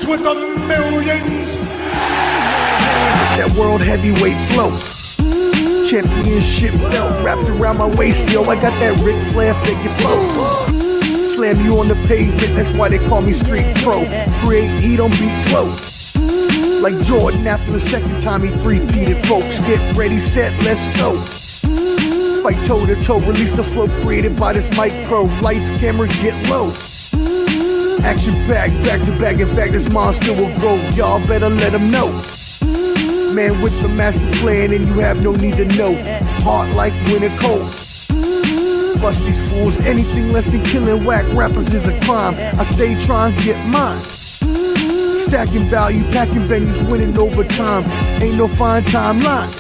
fighters with the millions. It's that world heavyweight flow. Championship belt wrapped around my waist, yo. I got that Ric Flair figure flow. Slam you on the pavement, that's why they call me Street Pro. Create heat on beat flow. Like Jordan after the second time he three-peated, folks. Get ready, set, let's go. Fight toe to toe, release the flow created by this mic pro. Lights, camera, get low. Action packed, back to back. In fact, this monster will grow. Y'all better let him know. Man with the master plan, and you have no need to know. Hard like winter cold. Bust these fools, anything less than killing whack rappers is a crime. I stay trying to get mine. Stacking value, packing venues, winning over time. Ain't no fine timeline.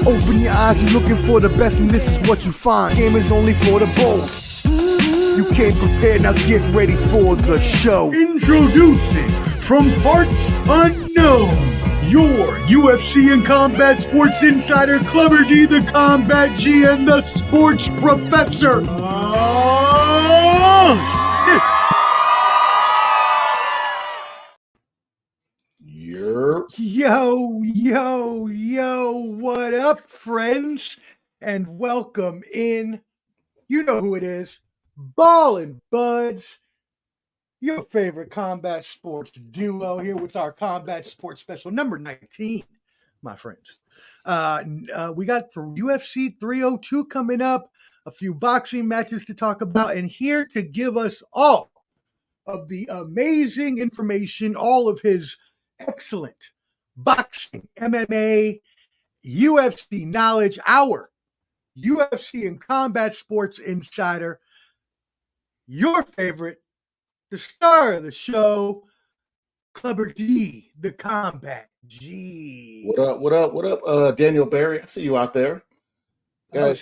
Open your eyes, you're looking for the best, and this is what you find. Game is only for the bold. You came prepared, now get ready for the show. Introducing from parts unknown, your UFC and combat sports insider, Clever D, the Combat G, and the Sports Professor. Yo, what up, friends? And welcome in. You know who it is. Ballin' Buds, your favorite combat sports duo, here with our combat sports special number 19, my friends. We got the UFC 302 coming up, a few boxing matches to talk about, and here to give us all of the amazing information, all of his excellent boxing, MMA, UFC knowledge, our UFC and combat sports insider, your favorite, the star of the show, Clever D, the Combat G. What up, Daniel Barry? I see you out there. I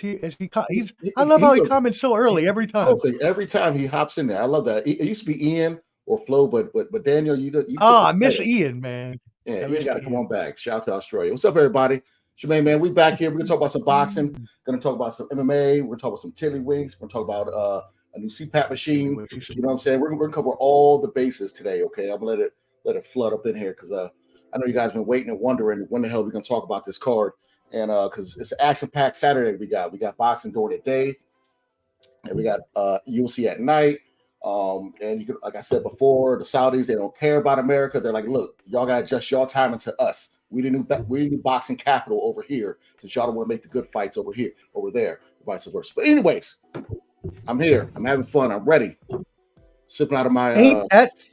love how he comments so early every time. Perfect. Every time he hops in there. I love that. It used to be Ian or Flo, but Daniel, you I miss Ian, man. Yeah, Ian got to come on back. Shout out to Australia. What's up, everybody? Jermaine, man, we back here. We're gonna talk about some boxing. Gonna talk about some MMA. We're gonna talk about some tiddlywinks. We're gonna talk about a new CPAP machine. You know what I'm saying? We're gonna cover all the bases today. Okay, I'm gonna let it flood up in here because I know you guys been waiting and wondering when the hell we're gonna talk about this card. And because it's an action-packed Saturday, we got boxing during the day, and we got UFC at night. And you could, like I said before, the Saudis, they don't care about America. They're like, look, y'all gotta adjust y'all timing to us. We the new boxing capital over here, since y'all don't want to make the good fights over there, vice versa. But anyways, I'm here. I'm having fun. I'm ready. Sipping out of my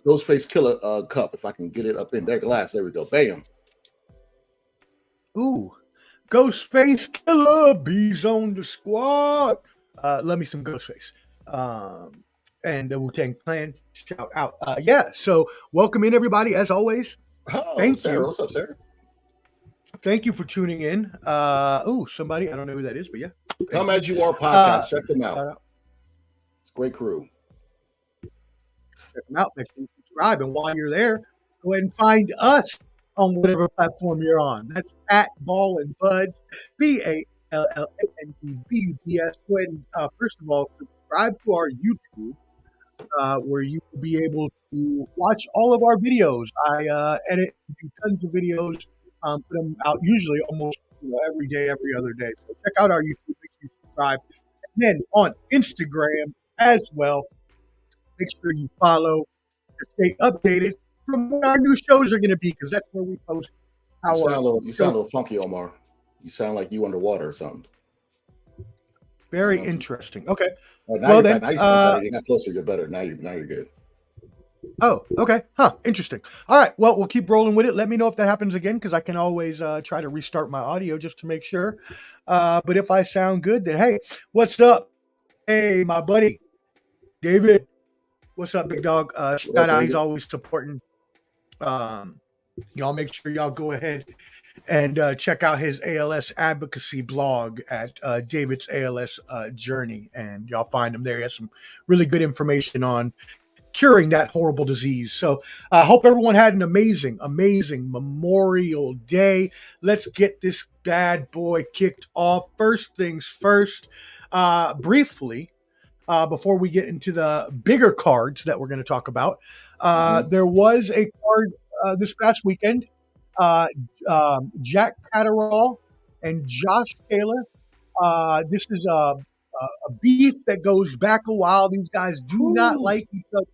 Ghostface Killer cup. If I can get it up in their glass. There we go. Bam. Ooh. Ghostface Killer. Bees on the squad. Love me some Ghostface. And the Wu-Tang Clan. Shout out. So welcome in, everybody, as always. Oh, thank Sarah. you. What's up, sir? Thank you for tuning in. Somebody, I don't know who that is, but yeah. Come As You Are podcast. Check them out. It's a great crew. Check them out. Make sure you subscribe. And while you're there, go ahead and find us on whatever platform you're on. That's at Ballin' Buds, BALLANDBUDS. Go ahead and, first of all, subscribe to our YouTube, where you will be able to watch all of our videos. I edit, do tons of videos, put them out usually almost every day, every other day. So check out our YouTube, make sure you subscribe. And then on Instagram as well, make sure you follow to stay updated from when our new shows are going to be, because that's where we post our. You sound a little funky, Omar. You sound like you underwater or something. Very interesting. Okay. Now you got closer. You're better. Now you're good. Oh, okay. Interesting. All right. Well, we'll keep rolling with it. Let me know if that happens again, because I can always try to restart my audio just to make sure. But if I sound good, then hey, what's up? Hey, my buddy, David. What's up, big dog? Shout out. He's always supporting. Y'all make sure y'all go ahead and check out his ALS advocacy blog at David's ALS Journey, and y'all find him there. He has some really good information on curing that horrible disease. So I hope everyone had an amazing Memorial Day. Let's get this bad boy kicked off. First things first, briefly, before we get into the bigger cards that we're going to talk about. There was a card this past weekend. Jack Catterall and Josh Taylor. This is a beef that goes back a while. These guys do not like each other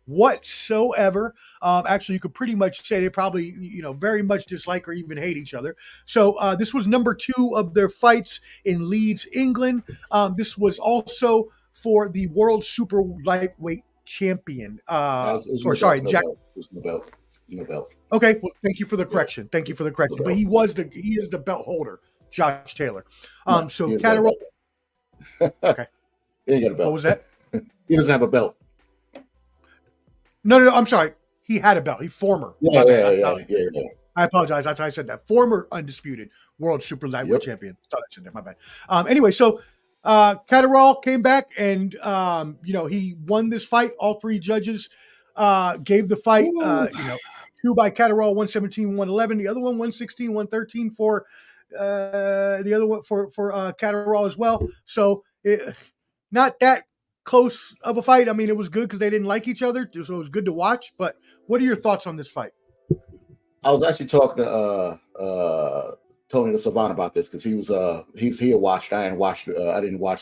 whatsoever. Actually, you could pretty much say they probably, very much dislike or even hate each other. So this was number 2 of their fights in Leeds, England. This was also for the World Super Lightweight Champion. Jack. No belt. Okay, well, thank you for the correction. Thank you for the correction. But he is the belt holder, Josh Taylor. So Catterall. Okay. He ain't got a belt. What was that? He doesn't have a belt. No. I'm sorry. He had a belt. He former. Yeah. I apologize. That's how I said that. Former undisputed world super lightweight champion. Thought I said that. My bad. Anyway, so Catterall came back and he won this fight. All 3 judges gave the fight. 2 by Catterall, 117, 111. The other one, 116, 113 for the other one for Catterall as well. So not that close of a fight. I mean, it was good because they didn't like each other, so it was good to watch. But what are your thoughts on this fight? I was actually talking to Tony the Savant about this because he had watched. I didn't watch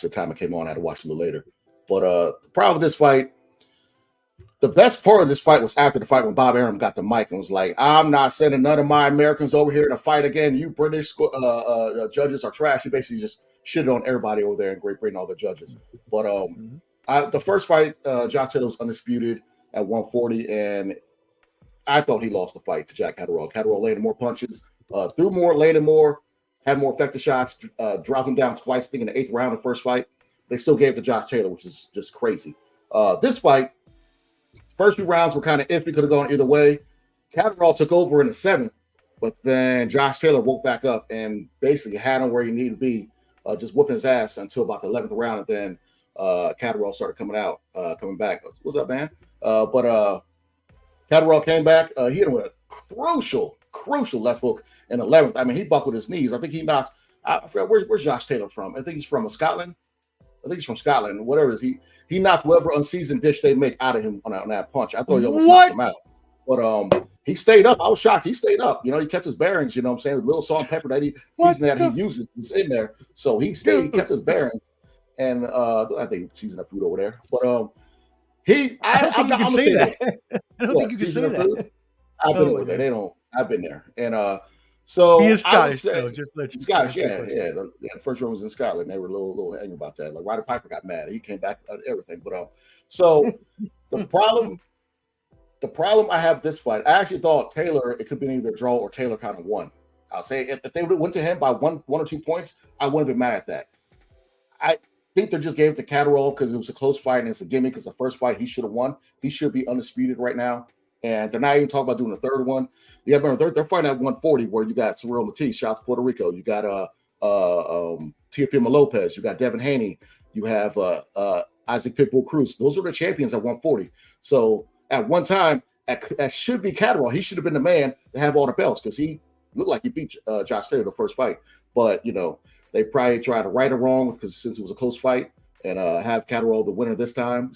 the time it came on. I had to watch it a little later. But the problem with this fight, the best part of this fight was after the fight when Bob Arum got the mic and was like, "I'm not sending none of my Americans over here to fight again. You British judges are trash." He basically just shitted on everybody over there in Great Britain, all the judges. But the first fight, Josh Taylor was undisputed at 140, and I thought he lost the fight to Jack Catterall. Catterall landed more punches, threw more, landed more, had more effective shots, dropped him down twice, I think in the 8th round of the first fight. They still gave it to Josh Taylor, which is just crazy. This fight, first 2 rounds were kind of iffy, could have gone either way. Catterall took over in the 7th, but then Josh Taylor woke back up and basically had him where he needed to be, just whooping his ass until about the 11th round, and then Catterall started coming back. What's up, man? But Catterall came back. He hit him with a crucial left hook in the 11th. I mean, he buckled his knees. I think he knocked. I forgot where's Josh Taylor from. I think he's from Scotland. Whatever it is. He knocked whatever unseasoned dish they make out of him on that punch. I thought he almost knocked him out. But he stayed up. I was shocked. He stayed up. He kept his bearings, you know what I'm saying? A little salt and pepper that he uses is in there. So he stayed, he kept his bearings. And I think he's seasoned up food over there. But I'm not gonna say that. I don't think you can say that. I've been over there. I've been there. And so he is Scottish, though. Just let you Scottish, yeah. The first round was in Scotland. They were a little angry about that. Like Ryder Piper got mad. He came back everything. But so the problem I have this fight, I actually thought Taylor, it could be either draw or Taylor kind of won. I'll say if they would have went to him by one or 2 points, I wouldn't have been mad at that. I think they just gave it to Catterall because it was a close fight and it's a gimmick because the first fight he should have won. He should be undisputed right now. And they're not even talking about doing a third one. Yeah, remember, they're fighting at 140 where you got Cyril Matisse, shout out to Puerto Rico. You got Teofimo Lopez. You got Devin Haney. You have Isaac Pitbull Cruz. Those are the champions at 140. So at one time, that should be Catterall. He should have been the man to have all the belts because he looked like he beat Josh Taylor the first fight. But, they probably tried to right or wrong because since it was a close fight and have Catterall the winner this time.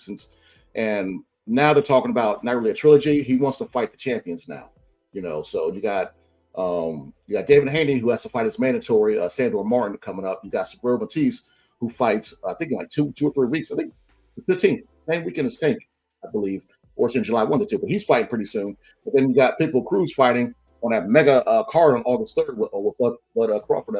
And now they're talking about not really a trilogy. He wants to fight the champions now, So you got David Haney who has to fight his mandatory. Sandor Martin coming up. You got Cyril Matisse who fights I think in like 2 or 3 weeks. I think the 15th, same weekend as Tank, I believe, or it's in July 1 to 2. But he's fighting pretty soon. But then you got Pitbull Cruz fighting on that mega card on August 3rd with Bud Crawford.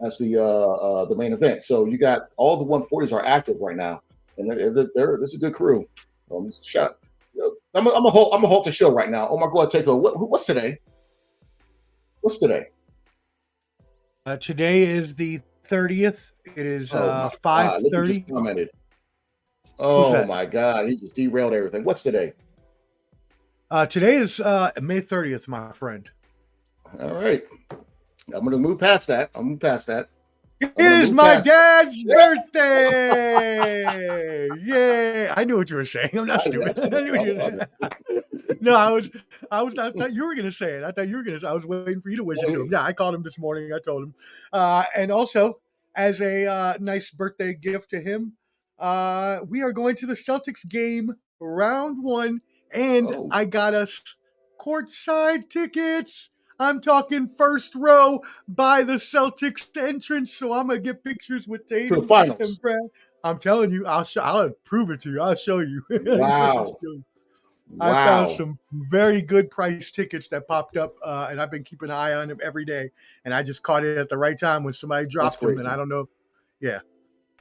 That's the main event. So you got all the 140s are active right now, and this is a good crew. I'm gonna halt the show right now. Oh my God, take over. What's today? What's today? Today is the 30th. It is 5:30. Oh my God, he just derailed everything. What's today? Today is May 30th, my friend. All right. I'm going to move past that. It is my dad's birthday! Yeah, I knew what you were saying. I'm not stupid. I knew what you were saying. No, I thought you were going to say it. I was waiting for you to wish it to him. Yeah, I called him this morning. I told him. And also, as a nice birthday gift to him, we are going to the Celtics game, round 1, and I got us courtside tickets. I'm talking first row by the Celtics entrance, so I'm gonna get pictures with Tatum to the finals. and Brad. I'm telling you, I'll prove it to you. I'll show you. Wow. I found some very good price tickets that popped up, and I've been keeping an eye on them every day. And I just caught it at the right time when somebody dropped them, and I don't know. Yeah.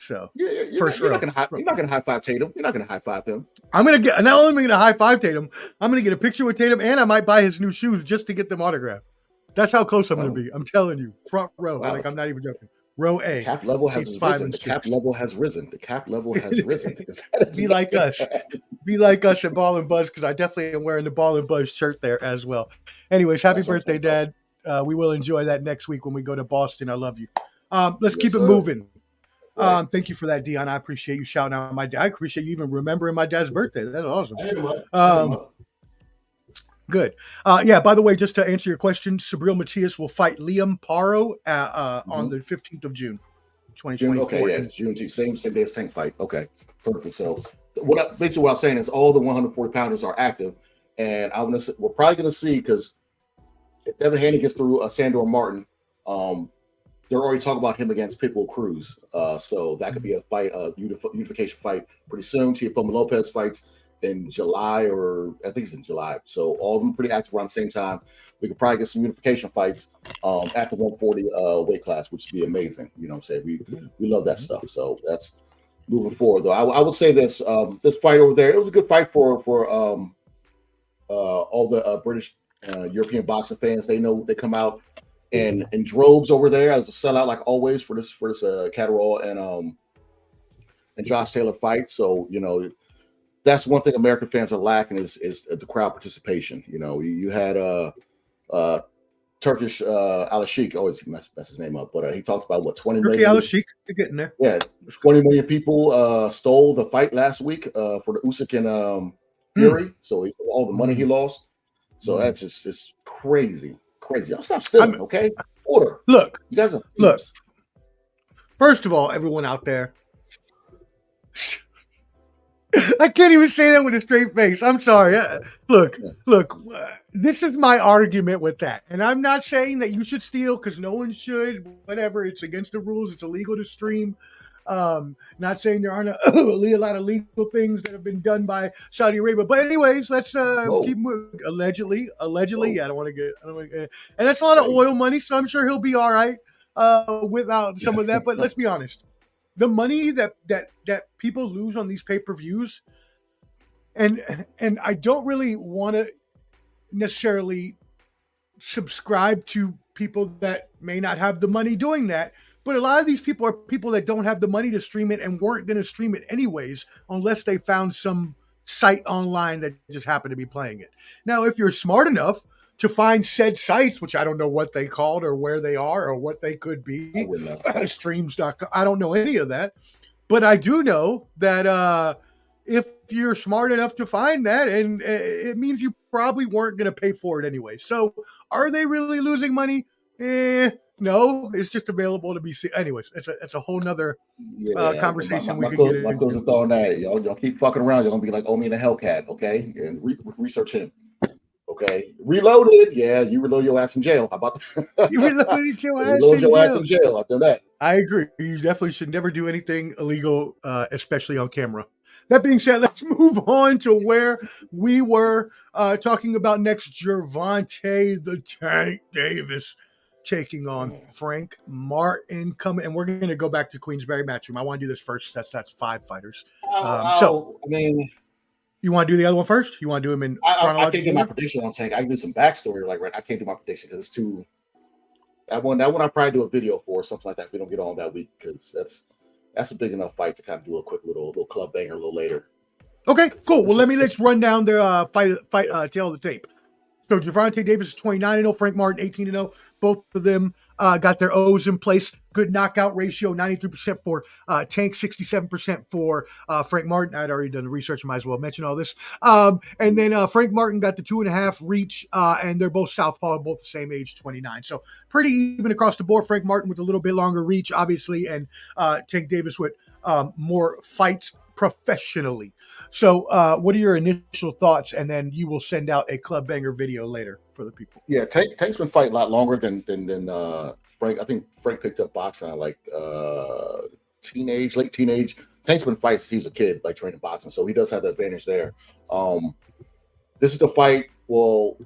So you're not gonna high five Tatum. You're not gonna high five him. I'm gonna get not only am I gonna high five Tatum, I'm gonna get a picture with Tatum, and I might buy his new shoes just to get them autographed. That's how close I'm gonna be. I'm telling you, front row. Wow. Like I'm not even joking. Row A. The cap level has risen. The cap level has risen. The cap level has risen. Be like us. Be like us at Ball and Buzz, because I definitely am wearing the Ball and Buzz shirt there as well. Anyways, happy birthday, Dad. We will enjoy that next week when we go to Boston. I love you. Let's keep it moving. Thank you for that, Dion. I appreciate you shouting out my dad. I appreciate you even remembering my dad's birthday. That's awesome. Good. By the way, just to answer your question, Sabril Matias will fight Liam Paro on the 15th of June, 2024. Okay, yeah, June, same day as Tank fight. Okay, perfect. So basically what I'm saying is all the 140 pounders are active, and we're probably going to see, because if Devin Haney gets through Sandor Martin, they're already talking about him against Pitbull Cruz. So that could be a fight, unification fight pretty soon. Teofimo Lopez fights in July, or I think it's in July. So all of them pretty active around the same time. We could probably get some unification fights at the 140 weight class, which would be amazing. You know what I'm saying? We love that stuff. So that's moving forward, though. I would say this fight over there, it was a good fight for all the British European boxing fans. They know they come out in droves over there as a sellout, like always, for this Catterall and Josh Taylor fight. So that's one thing American fans are lacking is the crowd participation. You had Turkish Al-Sheikh, always mess his name up, but he talked about 20 million. Al-Sheikh, you're getting there. Yeah, 20 million people stole the fight last week for the Usyk and Fury. So all the money he lost. So that's just it's crazy. Y'all stop stealing, okay? Order. Look, you guys are look. First of all, everyone out there, I can't even say that with a straight face. I'm sorry. Look. This is my argument with that, and I'm not saying that you should steal, because no one should. Whatever, it's against the rules. It's illegal to stream. Not saying there aren't a lot of legal things that have been done by Saudi Arabia, but anyways, let's keep moving. Allegedly. Yeah, I don't want to get, and that's a lot of oil money, so I'm sure he'll be all right without some of that. But let's be honest, the money that people lose on these pay-per-views, and I don't really want to necessarily subscribe to people that may not have the money doing that. But a lot of these people are people that don't have the money to stream it and weren't going to stream it anyways, unless they found some site online that just happened to be playing it. Now, if you're smart enough to find said sites, which I don't know what they called or where they are or what they could be, streams.com, I don't know any of that. But I do know that if you're smart enough to find that, and it means you probably weren't going to pay for it anyway. So are they really losing money? No, it's just available to be seen. Anyways, it's a whole nother conversation we could get into. My close thought on that. Y'all keep fucking around. You're gonna be like Omi and the Hellcat, okay? And research him, okay? Reloaded, yeah. You reload your ass in jail. How about that? You reloaded your ass in jail. After that, I agree. You definitely should never do anything illegal, especially on camera. That being said, let's move on to where we were talking about next. Gervonta the Tank Davis taking on Frank Martin coming, and we're going to go back to Queensberry Matchroom. I want to do this first. That's 5 fighters. So, I mean, you want to do the other one first? You want to do them in chronological? I can't do my prediction on Tank. I can do some backstory, I can't do my prediction because it's too. That one I probably do a video for, something like that. If we don't get on that week, because that's a big enough fight to kind of do a quick little club banger a little later. Okay, cool. Well, let's run down their fight tail of the tape. So Gervonta Davis is 29-0, Frank Martin 18-0. Both of them got their O's in place. Good knockout ratio, 93% for Tank, 67% for Frank Martin. I'd already done the research, might as well mention all this. And then Frank Martin got the 2.5 reach, and they're both southpaw, both the same age, 29. So pretty even across the board. Frank Martin with a little bit longer reach, obviously, and Tank Davis with more fights professionally. So what are your initial thoughts? And then you will send out a Club Banger video later for the people. Yeah, Tank's been fighting a lot longer than Frank. I think Frank picked up boxing at like late teenage. Tank's been fighting since he was a kid, like training boxing. So he does have the advantage there. This is the fight. Well,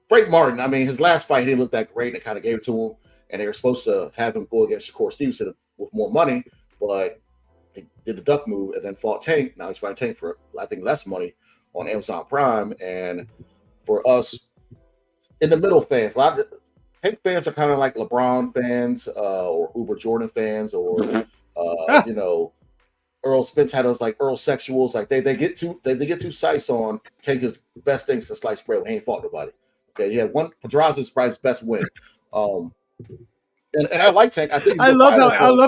Frank Martin, I mean, his last fight, he didn't look that great, and they kind of gave it to him. And they were supposed to have him go against Shakur Stevenson with more money, but he did the duck move and then fought Tank. Now he's fighting Tank for, I think, less money on Amazon Prime. And for us in the middle fans, a lot of Tank fans are kind of like LeBron fans or Uber Jordan fans, or you know, Earl Spence had those like Earl sexuals. Like they get too sice on Tank's best things to slice bread when he ain't fought nobody. Okay, he had one. Pedraza's probably his best win. And I like Tank. I think I love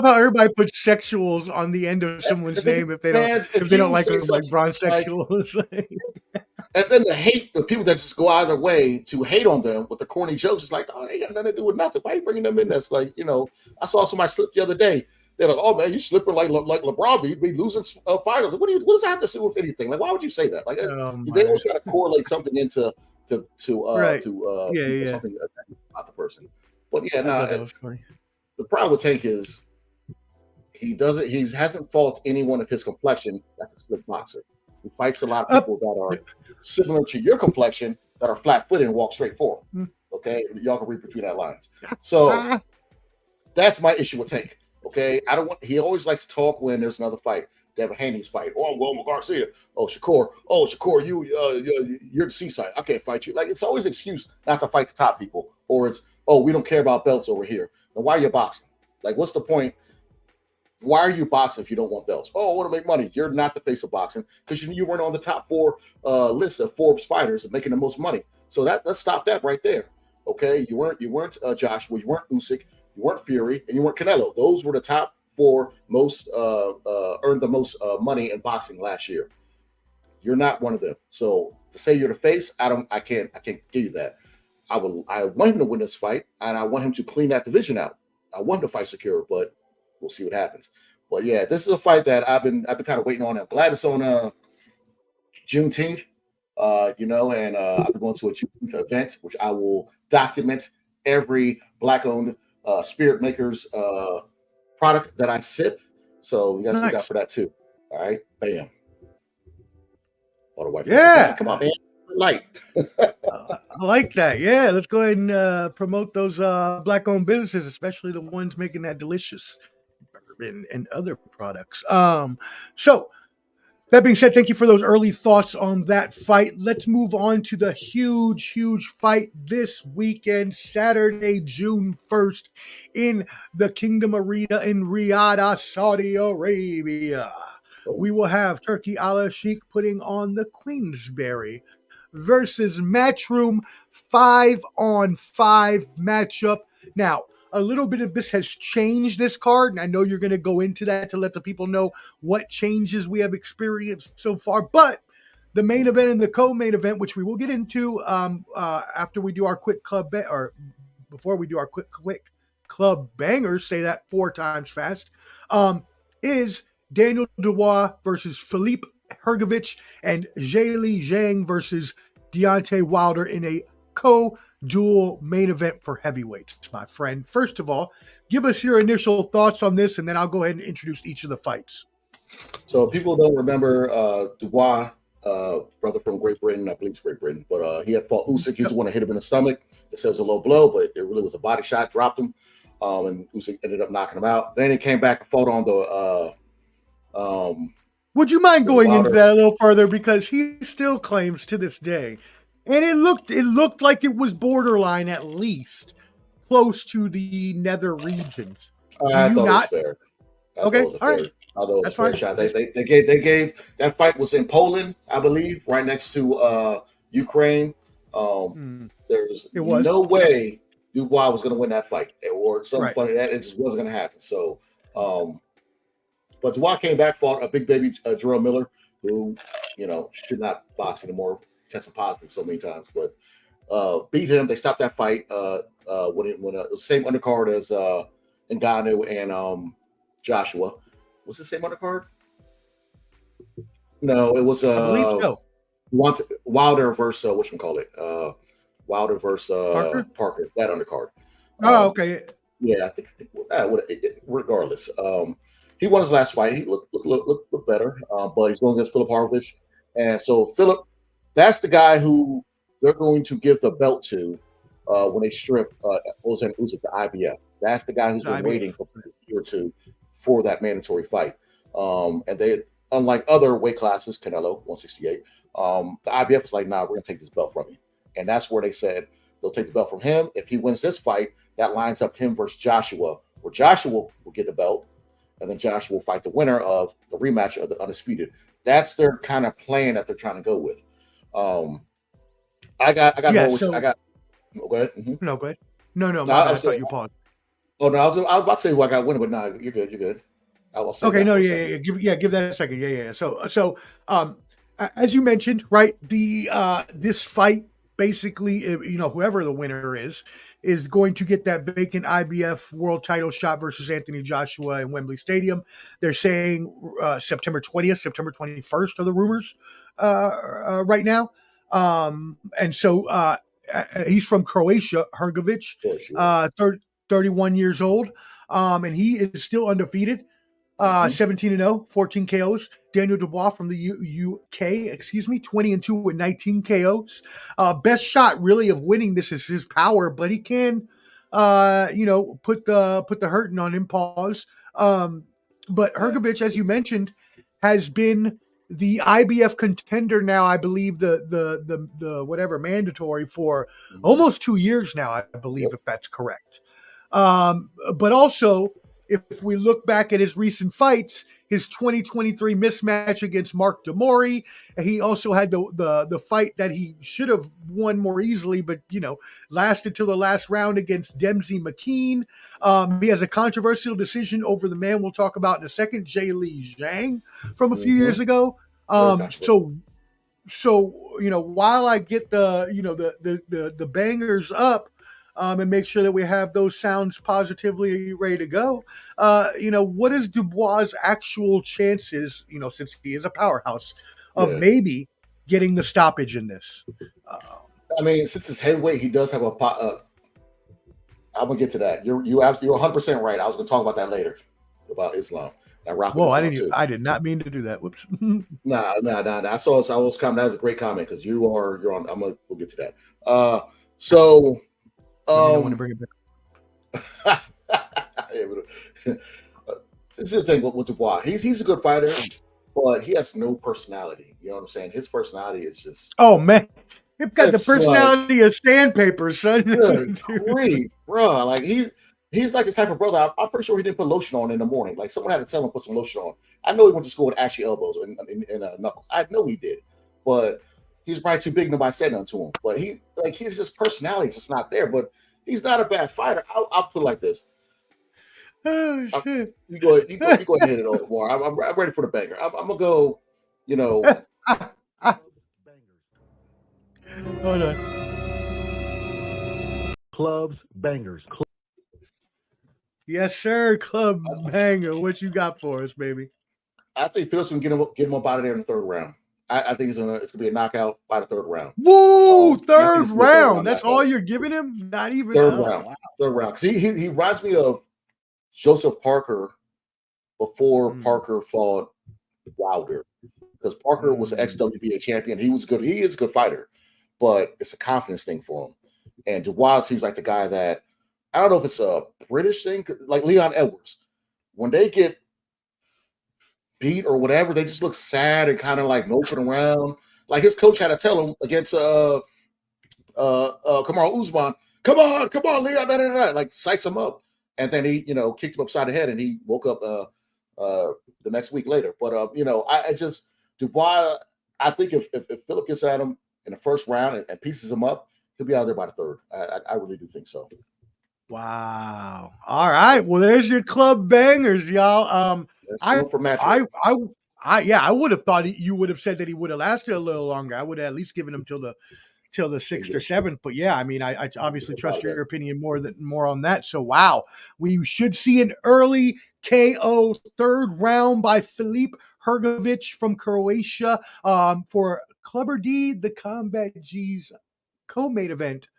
how everybody puts sexuals on the end of someone's name if they don't like them, like bronsexuals. And then the people that just go out of their way to hate on them with the corny jokes, it's like, oh, they got nothing to do with nothing. Why are you bringing them in? That's like, you know, I saw somebody slip the other day. They're like, oh man, you slipping like LeBron be losing finals. Like, what does that have to do with anything? Like, why would you say that? Like, they always got to correlate something into something about the person. But yeah, the problem with Tank is he hasn't fought anyone of his complexion that's a slick boxer. He fights a lot of people that are similar to your complexion that are flat-footed and walk straight forward. Okay, y'all can read between that lines. So that's my issue with Tank. Okay, he always likes to talk when there's another fight. Devin Haney's fight. Oh, Wilmer Garcia. Oh, Shakur. You're the seaside. I can't fight you. Like, it's always an excuse not to fight the top people, or it's, oh, we don't care about belts over here. Then why are you boxing? Like, what's the point? Why are you boxing if you don't want belts? Oh, I want to make money. You're not the face of boxing because you weren't on the top 4 list of Forbes fighters and making the most money. So let's stop that right there. Okay, you weren't Joshua, you weren't Usyk, you weren't Fury, and you weren't Canelo. Those were the top 4 most earned the most money in boxing last year. You're not one of them. So to say you're the face, I can't give you that. I want him to win this fight, and I want him to clean that division out. I want him to fight secure, but we'll see what happens. But yeah, this is a fight that I've been kind of waiting on. I'm glad it's on Juneteenth, and I've been going to a Juneteenth event, which I will document every Black-owned spirit maker's product that I sip. So you guys look out for that too. All right, bam. Yeah, come on, man. Light. I like that. Yeah, let's go ahead and promote those Black-owned businesses, especially the ones making that delicious bourbon and other products. So that being said, thank you for those early thoughts on that fight. Let's move on to the huge fight this weekend, Saturday, June 1st, in the Kingdom Arena in Riyadh, Saudi Arabia. We will have Turki Al-Sheikh putting on the Queensberry versus Matchroom 5-on-5 matchup. Now, a little bit of this has changed this card, and I know you're going to go into that to let the people know what changes we have experienced so far. But the main event and the co-main event, which we will get into after we do our quick before we do our quick club bangers, say that 4 times fast, is Daniel Dubois versus Philippe Hrgovic and Zhilei Zhang versus Deontay Wilder in a co-dual main event for heavyweights, my friend. First of all, give us your initial thoughts on this, and then I'll go ahead and introduce each of the fights. So people don't remember Dubois, brother from Great Britain, I believe it's Great Britain, but he had fought Usyk. He's the one that hit him in the stomach. They said it was a low blow, but it really was a body shot, dropped him, and Usyk ended up knocking him out. Then he came back and fought on the would you mind going into that a little further, because he still claims to this day, and it looked like it was borderline, at least close to the nether regions. I thought it was fair. Okay, all right. That's fine. Shot. They gave that fight was in Poland, I believe, right next to Ukraine. There's no way Dubois was going to win that fight, or something funny that it just wasn't going to happen. So, but Dubois came back, fought a big baby Jarrell Miller, who should not box anymore, tested positive so many times, but beat him. They stopped that fight when it was the same undercard as Ngannou and Joshua. Was it the same undercard? No, it was I believe so. Wilder versus Wilder versus Parker, that undercard. Okay. Yeah, I think regardless, he won his last fight. He looked better, but he's going against Filip Hrgović, and so Filip, that's the guy who they're going to give the belt to when they strip Ozan Usyk the IBF. That's the guy who's been waiting for a year or two for that mandatory fight. And they, unlike other weight classes, Canelo 168, the IBF is like, nah, we're gonna take this belt from you. And that's where they said they'll take the belt from him. If he wins this fight, that lines up him versus Joshua, where Joshua will get the belt, and then Joshua will fight the winner of the rematch of the Undisputed. That's their kind of plan that they're trying to go with. I got go ahead. Mm-hmm. No, go ahead. No, I thought you paused. Oh no, I was about to say who I got winning, but no, you're good. I will say. Okay, no, give that a second. Yeah. So, as you mentioned, right, this fight basically, whoever the winner is going to get that vacant IBF world title shot versus Anthony Joshua in Wembley Stadium. They're saying September 20th, September 21st are the rumors right now. And so he's from Croatia, Hrgović, 31 years old, and he is still undefeated. 17-0, 14 KOs. Daniel Dubois from the UK, 20-2 with 19 KOs. Best shot really of winning this is his power, but he can, put the hurting on him. Pause. But Hrgović, as you mentioned, has been the IBF contender now. I believe the whatever mandatory for almost 2 years now. I believe if that's correct. But also, if we look back at his recent fights, his 2023 mismatch against Mark Demori, he also had the fight that he should have won more easily, but lasted till the last round against Dempsey McKean. He has a controversial decision over the man we'll talk about in a second, Zhang, from a few years ago. So while I get the bangers up, and make sure that we have those sounds positively ready to go. What is Dubois' actual chances, since he is a powerhouse, of maybe getting the stoppage in this? I mean, since it's heavyweight, he does have a I'm gonna get to that. You're 100% right. I was gonna talk about that later, about Islam. Whoa, I did not mean to do that. Whoops. Nah. I was coming. That was a great comment because you're on. We'll get to that. So. I want to bring it back. This is the thing with Dubois. He's a good fighter, but he has no personality. You know what I'm saying? His personality is just. Oh man, he's got the personality of sandpaper, son. Good grief, bro! Like he's like the type of brother. I'm pretty sure he didn't put lotion on in the morning. Like someone had to tell him to put some lotion on. I know he went to school with ashy elbows and knuckles. I know he did, but he's probably too big. Nobody said nothing to him. But his just personality is just not there. But he's not a bad fighter. I'll put it like this. Oh shit! You go ahead and hit it over more. I'm ready for the banger. I'm gonna go. Hold on. Clubs bangers. Yes, sir. Club banger. What you got for us, baby? I think Phillips can get him up out of there in the third round. I think it's gonna be a knockout by the third round. Woo! Third round. That's all you're giving him? Not even third round. Wow. Third round. Because he reminds me of Joseph Parker before Parker fought Wilder. Because Parker was an ex-WBA champion. He was good. He is a good fighter, but it's a confidence thing for him. And Dubois seems like the guy that, I don't know if it's a British thing, like Leon Edwards. When they get beat or whatever, they just look sad and kind of like moping around. Like his coach had to tell him against Kamaru Usman, come on, Leon, like size him up. And then he, kicked him upside the head and he woke up the next week later. But I just Dubois, I think if Philip gets at him in the first round and pieces him up, he'll be out there by the third. I really do think so. Wow. All right. Well, there's your club bangers, y'all. I would have thought you would have said that he would have lasted a little longer. I would have at least given him till the 6th or 7th. But yeah, I mean, I obviously trust your opinion more on that. So wow, we should see an early KO third round by Filip Hrgović from Croatia for Clubber D, the Combat G's co-main event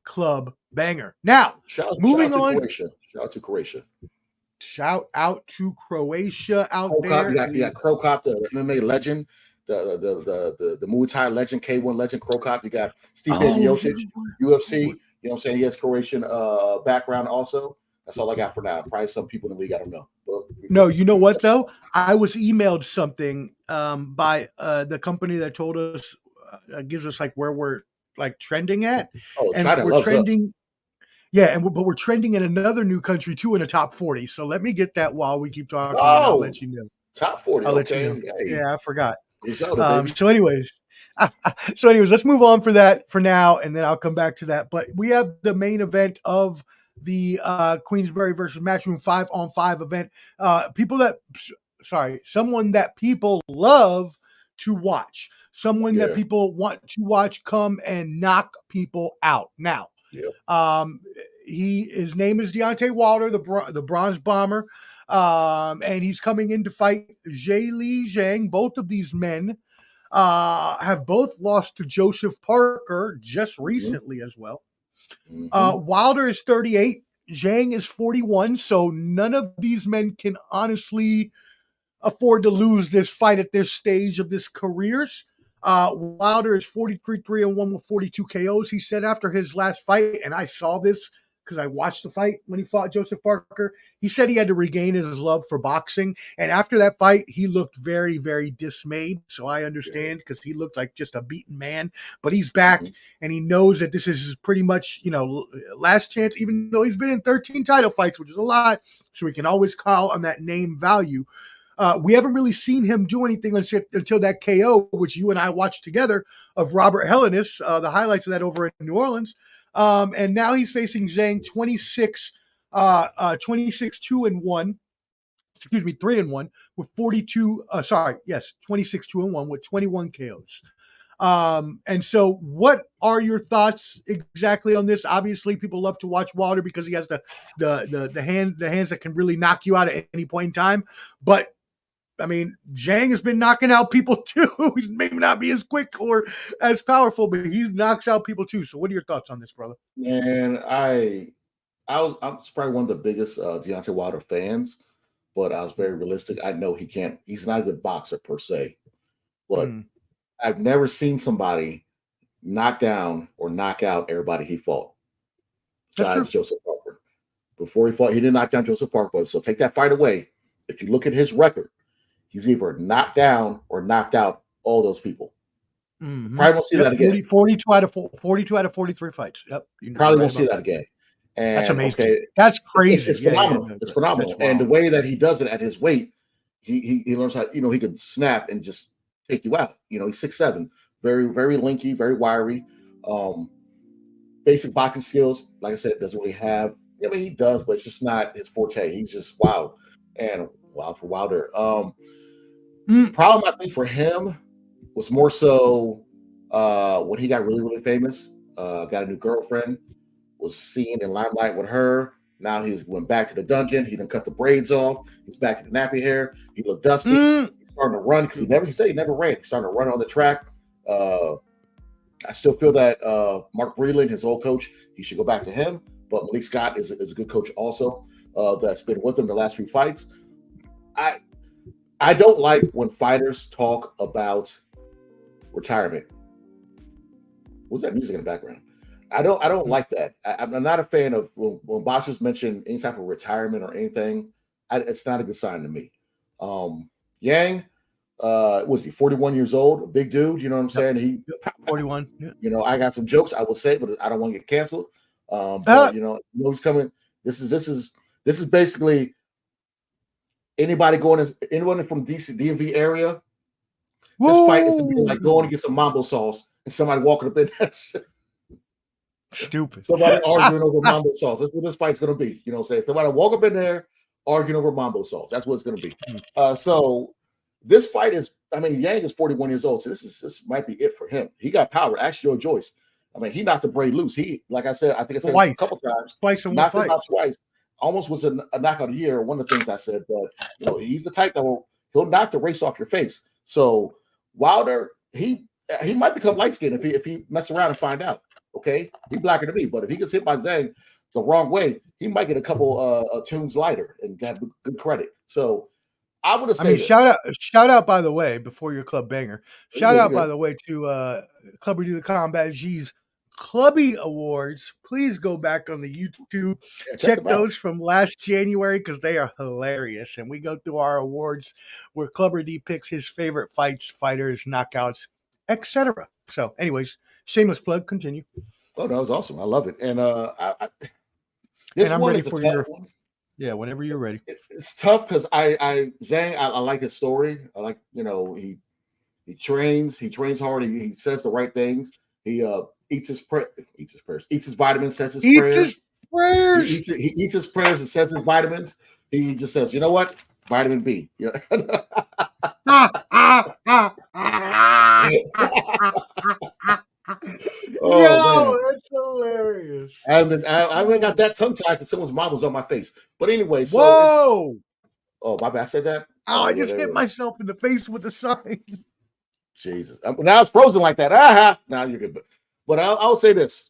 club banger. Now, moving on. Shout out to Croatia. Shout out to Croatia out there. You got Crow Cop, the MMA legend, the Muay Thai legend, K1 legend, Crow Cop. You got Steve Miocic, UFC. You know what I'm saying? He has Croatian background also. That's all I got for now. Probably some people in the league I don't know. No, you know what though? I was emailed something by the company that told us gives us like where we're like trending at. Oh, and China we're trending. Us. Yeah, but we're trending in another new country too in the top 40. So let me get that while we keep talking. Oh, I'll let you know. Top 40. I'll okay. let you know. Hey. Yeah, I forgot. So anyways, let's move on for that for now, and then I'll come back to that. But we have the main event of the Queensberry versus Matchroom 5-on-5 event. Someone that people love to watch. Someone that people want to watch come and knock people out. Now, his name is Deontay Wilder, the Bronze Bomber, and he's coming in to fight Zhang. Both of these men have both lost to Joseph Parker just recently as well. Wilder is 38, Zhang is 41, so none of these men can honestly afford to lose this fight at this stage of his careers. Wilder is 43-3-1 with 42 KOs. He said after his last fight, and I saw this because I watched the fight when he fought Joseph Parker, he said he had to regain his love for boxing. And after that fight, he looked very, very dismayed. So I understand because he looked like just a beaten man. But he's back and he knows that this is pretty much, last chance, even though he's been in 13 title fights, which is a lot. So he can always call on that name value. We haven't really seen him do anything until that KO, which you and I watched together, of Robert Helenius, the highlights of that over in New Orleans. And now he's facing Zhang 26-2-1. Excuse me, 3-1 with 26-2-1 with 21 KOs. And so what are your thoughts exactly on this? Obviously, people love to watch Wilder because he has the hands that can really knock you out at any point in time. But I mean, Zhang has been knocking out people too. He's maybe not be as quick or as powerful, but he knocks out people too. So what are your thoughts on this, brother? Man, I'm probably one of the biggest Deontay Wilder fans, but I was very realistic. I know he's not a good boxer per se, but I've never seen somebody knock down or knock out everybody he fought. Besides Joseph Parker. Before he fought, he didn't knock down Joseph Parker. So take that fight away. If you look at his record, he's either knocked down or knocked out all those people. Probably won't see that again. 42 out of 43 fights. Yep. Probably won't see that again. And, that's amazing. Okay, that's crazy. It's phenomenal. It's phenomenal. And the way that he does it at his weight, he learns how, he can snap and just take you out. He's 6'7", very, very linky, very wiry. Basic boxing skills, like I said, doesn't really have. I mean, he does, but it's just not his forte. He's just wild. And wild for Wilder. Problem I think for him was more so when he got really, really famous, got a new girlfriend, was seen in limelight with her. Now he's went back to the dungeon. He done cut the braids off. He's back to the nappy hair. He looked dusty. He's starting to run because he said he never ran. He's starting to run on the track. I still feel that Mark Breland, his old coach, he should go back to him. But Malik Scott is a good coach also that's been with him the last few fights. I don't like when fighters talk about retirement. What's that music in the background? I don't like that. I'm not a fan of when boxers mention any type of retirement or anything. It's not a good sign to me. Yang, was he 41 years old? A big dude, you know what I'm saying? He 41. Yeah. I got some jokes I will say, but I don't want to get canceled. But he's coming. This is basically anyone from DC DMV area. This fight is gonna be like going to get some mambo sauce and somebody walking up in that shit. Stupid. Somebody arguing over Mambo sauce. That's what this fight's going to be. You know what I'm saying? Somebody walk up in there arguing over Mambo sauce. That's what it's going to be. So this fight is, I mean, Yang is 41 years old. So this might be it for him. He got power. Actually, Joe Joyce. I mean, he knocked the braid loose. He, like I said, I think I said it a couple times. Twice in one knocked fight. him out twice. Almost was a knockout of the year. One of the things I said, but you know, he's the type that he'll knock the race off your face. So Wilder, he might become light skinned if he mess around and find out. Okay, he blacker than me, but if he gets hit by Zhang the wrong way, he might get a couple tunes lighter and have good credit. So I would have said, shout out by the way, before your club banger, shout out by the way to Clubber Do the Combat G's Clubby Awards. Please go back on the YouTube, check those from last January because they are hilarious. And we go through our awards where Clubber D picks his favorite fights, fighters, knockouts, etc. So, anyways, shameless plug. Continue. Oh, that was awesome. I love it. And I'm ready for your one. Yeah, whenever you're ready. It's tough because Zhang, I like his story. I like, you know, he trains hard. He says the right things. He eats his vitamins, says his prayers. He eats his prayers and says his vitamins. He just says, you know what? Vitamin B. You know? Oh, yo, that's hilarious. I haven't got that tongue tied since someone's mom was on my face. But anyway, so whoa. Oh, my bad. I said that. Oh, I just hit myself in the face with the sign. Jesus. Now it's frozen like that. Now you're good. But I would say this.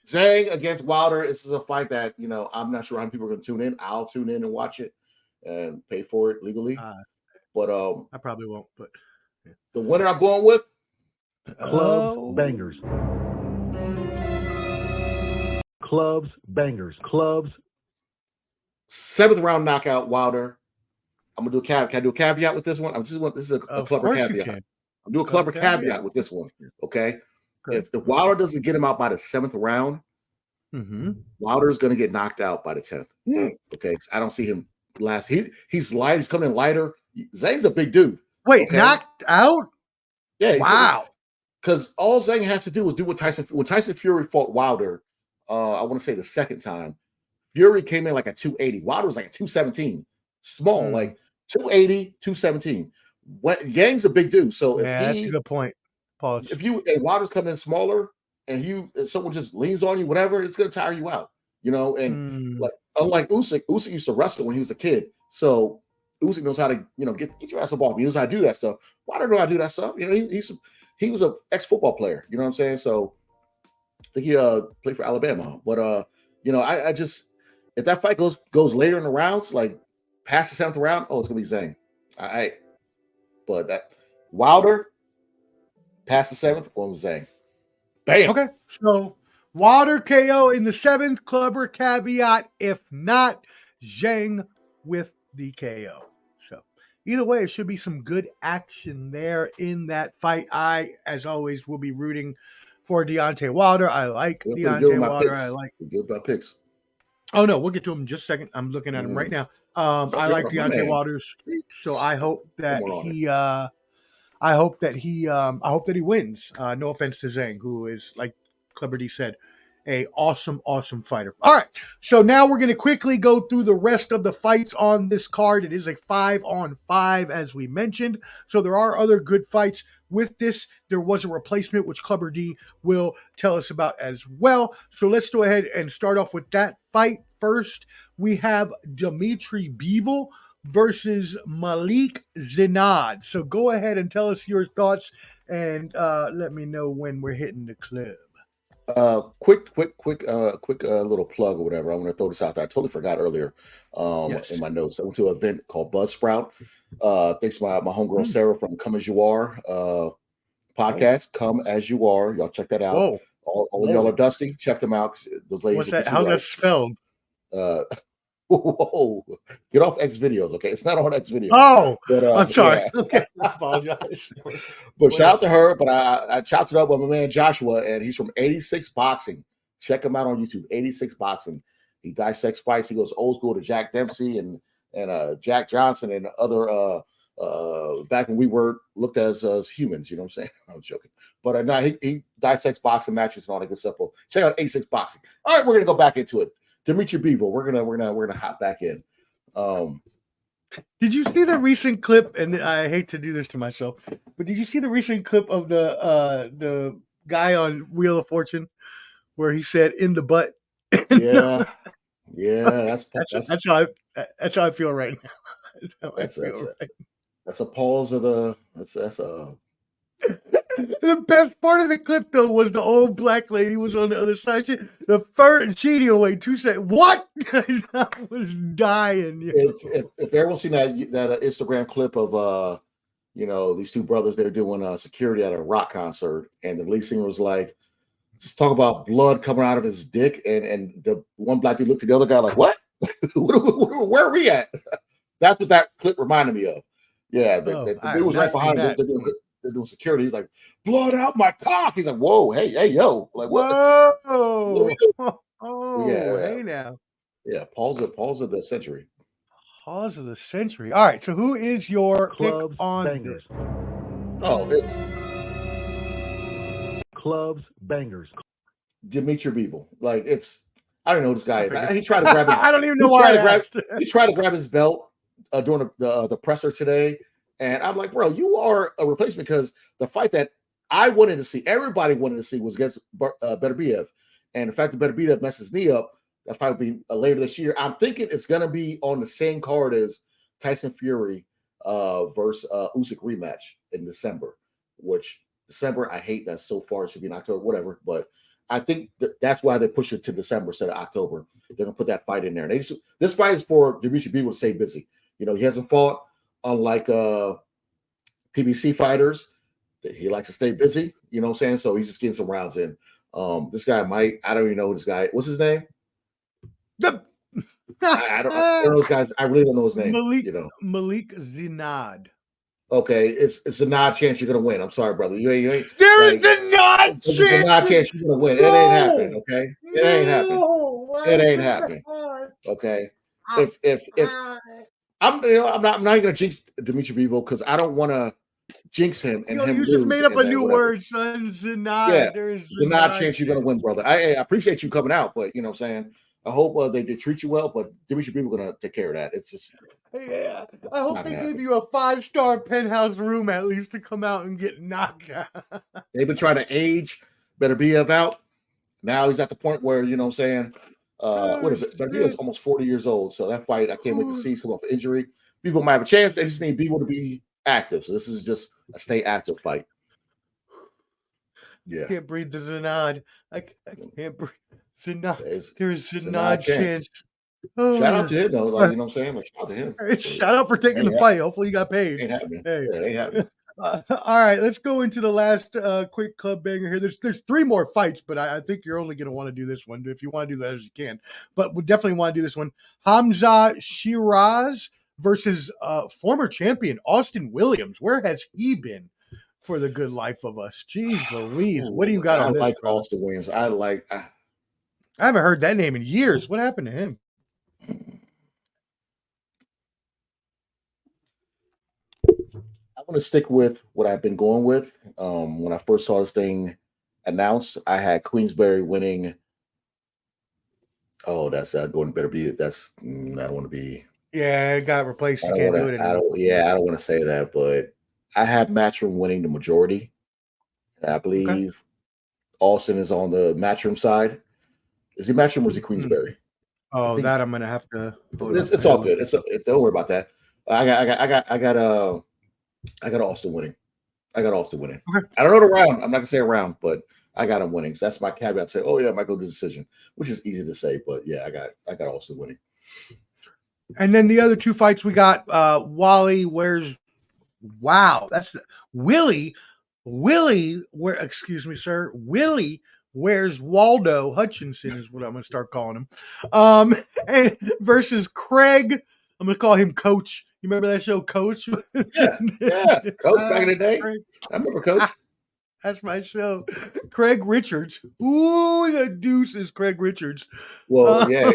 Zhang against Wilder. This is a fight that, you know, I'm not sure how many people are going to tune in. I'll tune in and watch it and pay for it legally. But I probably won't. But the winner I'm going with. Club bangers. Clubs bangers. Clubs. 7th round knockout, Wilder. I'm gonna do a caveat. Can I do a caveat with this one? This is a clever caveat. I'll do a clever caveat with this one. Okay. If Wilder doesn't get him out by the 7th round, Wilder's gonna get knocked out by the 10th. Okay. I don't see him last. He's light, he's coming in lighter. Zhang's a big dude. Wait, knocked out? Yeah. Wow. Because all Zhang has to do is do what when Tyson Fury fought Wilder, I want to say the second time, Fury came in like a 280. Wilder was like a 217. Small, like 280, 217. Yang's a big dude. So that's a good point. Pause. If Wilder's coming in smaller and someone just leans on you, whatever, it's gonna tire you out. You know, and like unlike Usyk used to wrestle when he was a kid. So Usyk knows how to, you know, get your ass up off. He knows how to do that stuff. Wilder knows how to do that stuff. You know, he was an ex-football player, you know what I'm saying? So I think he played for Alabama. But you know, I just, if that fight goes later in the rounds, like past the 7th round, it's gonna be Zhang. But that Wilder past the 7th, going with Zhang. Bam. Okay. So Wilder KO in the 7th, Clubber caveat. If not, Zhang with the KO. So either way, it should be some good action there in that fight. I, as always, will be rooting for Deontay Wilder. I like Deontay Wilder. I like good about picks. Oh no, we'll get to him in just a second. I'm looking at him right now. I like Deontay Wilder's streak, so I hope that he wins. No offense to Zhang, who is, like Clubber D said, a awesome fighter. All right, so now we're going to quickly go through the rest of the fights on this card. It is a 5-on-5, as we mentioned, so there are other good fights with this. There was a replacement, which Clubber D will tell us about as well. So let's go ahead and start off with that fight. First, we have Dimitri Bivol versus Malik Zinad. So go ahead and tell us your thoughts and let me know when we're hitting the club. Quick little plug or whatever. I want to throw this out there. I totally forgot earlier in my notes. I went to an event called Buzzsprout. Thanks to my homegirl Sarah from Come As You Are podcast. Come As You Are. Y'all check that out. Whoa. All y'all are dusty. Check them out. Those ladies. What's that? How's that spelled? Whoa. Get off X videos, okay? It's not on X videos. Oh, but, I'm sorry. Yeah. Okay, I apologize. But shout out to her. But I chopped it up with my man Joshua, and he's from 86 Boxing. Check him out on YouTube. 86 Boxing. He dissects fights. He goes old school to Jack Dempsey and Jack Johnson and other back when we were looked as humans. You know what I'm saying? I'm joking. But no, he dissects boxing matches and all that good stuff. Well, check out 86 Boxing. All right, we're gonna go back into it. Dimitri Bivol, we're gonna hop back in. Did you see the recent clip? And I hate to do this to myself, but did you see the recent clip of the guy on Wheel of Fortune where he said "in the butt"? Yeah, that's how I feel right now. That's a pause of the that's a. The best part of the clip though was the old black lady was on the other side. The first she didn't wait 2 seconds. What? I was dying. If everyone's seen that Instagram clip of these two brothers, they're doing security at a rock concert, and the lead singer was like, let's talk about blood coming out of his dick, and the one black dude looked at the other guy like, what? Where are we at? That's what that clip reminded me of. Yeah, the dude was right behind him. They're doing security. He's like, blood out my cock. He's like, whoa, hey, yo. Like, what? Whoa. Hey now. Yeah, pause of the century. Pause of the century. All right, so who is your Clubs pick on bangers? this? Oh, it's Clubs bangers. Dimitri Bivol. Like, I don't know this guy. He tried to grab his, I don't even know why he tried to grab his belt during the presser today. And I'm like, bro, you are a replacement, because the fight that I wanted to see, everybody wanted to see, was against Beterbiev. And the fact that Beterbiev messed his knee up, that fight will be later this year. I'm thinking it's going to be on the same card as Tyson Fury versus Usyk rematch in December, which December, I hate that so far. It should be in October, whatever. But I think that's why they push it to December instead of October. They're going to put that fight in there. And this fight is for Dimitri Bivol to stay busy. He hasn't fought, unlike PBC fighters. He likes to stay busy, you know what I'm saying? So he's just getting some rounds in. This guy I don't even know who this guy, what's his name? I don't know those guys. I really don't know his name. Malik Zinad. Okay, it's a nod chance you're gonna win. I'm sorry, brother. You ain't There's a nod chance. There's a nod chance you're gonna win. It ain't happening, okay? It ain't happening. It ain't happening. Okay. If I'm not gonna jinx Dimitri Bivol, because I don't want to jinx him and him. You just made up a new word, son. Zinad. Yeah, there's a nod chance you're gonna win, brother. I appreciate you coming out, but you know what I'm saying. I hope they did treat you well, but Dimitri Bivol gonna take care of that. It's just I hope they give you a 5-star penthouse room at least to come out and get knocked out. They've been trying to age Beterbiev out. Now he's at the point where, you know what I'm saying, Beterbiev's almost 40 years old, so that fight I can't wait to see. He's coming off an injury. Bivol might have a chance. They just need Bivol to be active. So this is just a stay active fight. Yeah. I can't breathe the Zinad. I can't breathe. Zinad. There's Zinad chance. Oh, shout out to him, though. Like, you know what I'm saying? Like, shout out to him. Shout out for taking the fight. Hopefully you got paid. Ain't happening. Hey. Yeah, it ain't happening. All right, let's go into the last quick club banger here. There's 3 more fights, but I think you're only going to want to do this one. If you want to do that, as you can. But we definitely want to do this one. Hamza Shiraz versus former champion Austin Williams. Where has he been for the good life of us? Jeez Louise. What do you got on this? I like Austin Williams. I haven't heard that name in years. What happened to him? I want to stick with what I've been going with. When I first saw this thing announced, I had Queensberry winning. Oh, that's going to better be. That's I don't want to be. Yeah, it got replaced. You can't do it anymore. I don't want to say that, but I have Matchroom winning the majority. I believe Austin is on the Matchroom side. Is he Matchroom or is he Queensberry? Oh, that I'm gonna have to. It's all good. Don't worry about that. I got Austin winning. Okay. I don't know the round. I'm not gonna say a round, but I got him winning. So that's my caveat. Say, oh yeah, I might go to decision, which is easy to say, but yeah, I got Austin winning. And then the other 2 fights we got Willie wears. Wow, that's Willie. Excuse me, sir. Willie wears Waldo Hutchinson is what I'm going to start calling him. And versus Craig. I'm going to call him Coach. You remember that show, Coach? Yeah. Coach back in the day. I remember Coach. That's my show. Craig Richards. Ooh, the deuce is Craig Richards. Well, yeah,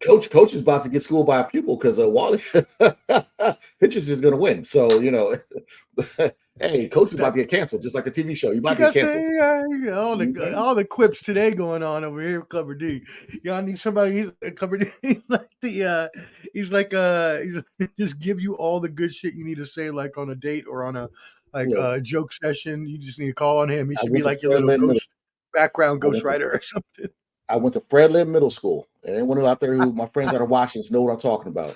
coach is about to get schooled by a pupil because Wally Hitchens is going to win. So hey, coach is about to get canceled, just like the TV show. You about to get canceled. All the quips today going on over here, Clever D. Y'all need somebody. Clever D. He's like just give you all the good shit you need to say, like on a date or on a joke session. You just need to call on him. He should be like your little background ghostwriter or something. I went to Fred Lynn Middle School, and anyone out there who my friends that are watching know what I'm talking about.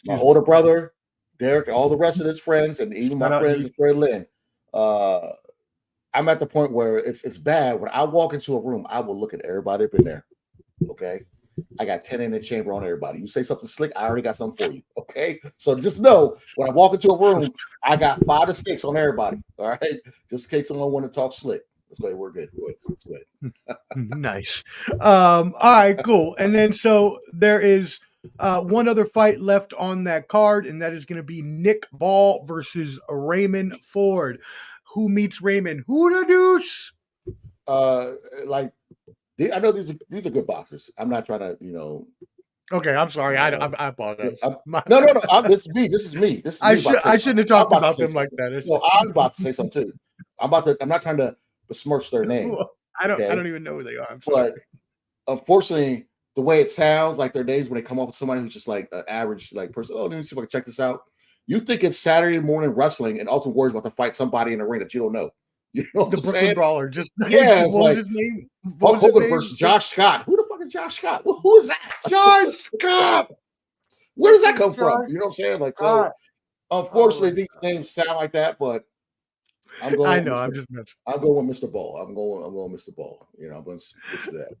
My older brother, Derek, and all the rest of his friends, and even my friends at Fred Lynn. I'm at the point where it's bad. When I walk into a room, I will look at everybody up in there. Okay, I got 10 in the chamber on everybody. You say something slick, I already got something for you. Okay, so just know when I walk into a room, I got 5 to 6 on everybody. All right, just in case someone want to talk slick. Let's go. We're good. Let's go. Nice. All right, cool. And then so there is one other fight left on that card, and that is going to be Nick Ball versus Raymond Ford. Who meets Raymond? Who the deuce? I know these are good boxers. I'm not trying to, Okay, I'm sorry. I apologize. No. This is me. I shouldn't have talked about them like that. No, I'm about to say something too. I'm not trying to besmirch their name. I don't even know who they are. I'm sorry. But unfortunately, the way it sounds like their names when they come up with somebody who's just like an average person. Oh, let me see if I can check this out. You think it's Saturday morning wrestling and Ultimate Warrior's about to fight somebody in the ring that you don't know. You know the Brooklyn Brawler. Just what was his name? Hulk Hogan versus Josh Scott. Who the fuck is Josh Scott? Who is that? Josh Scott. Where does that come from? You know what I'm saying? Unfortunately, these names sound like that, but I'm going. I'm going with Mr. Ball. I'm going Mr. Ball. I'm going to switch to that.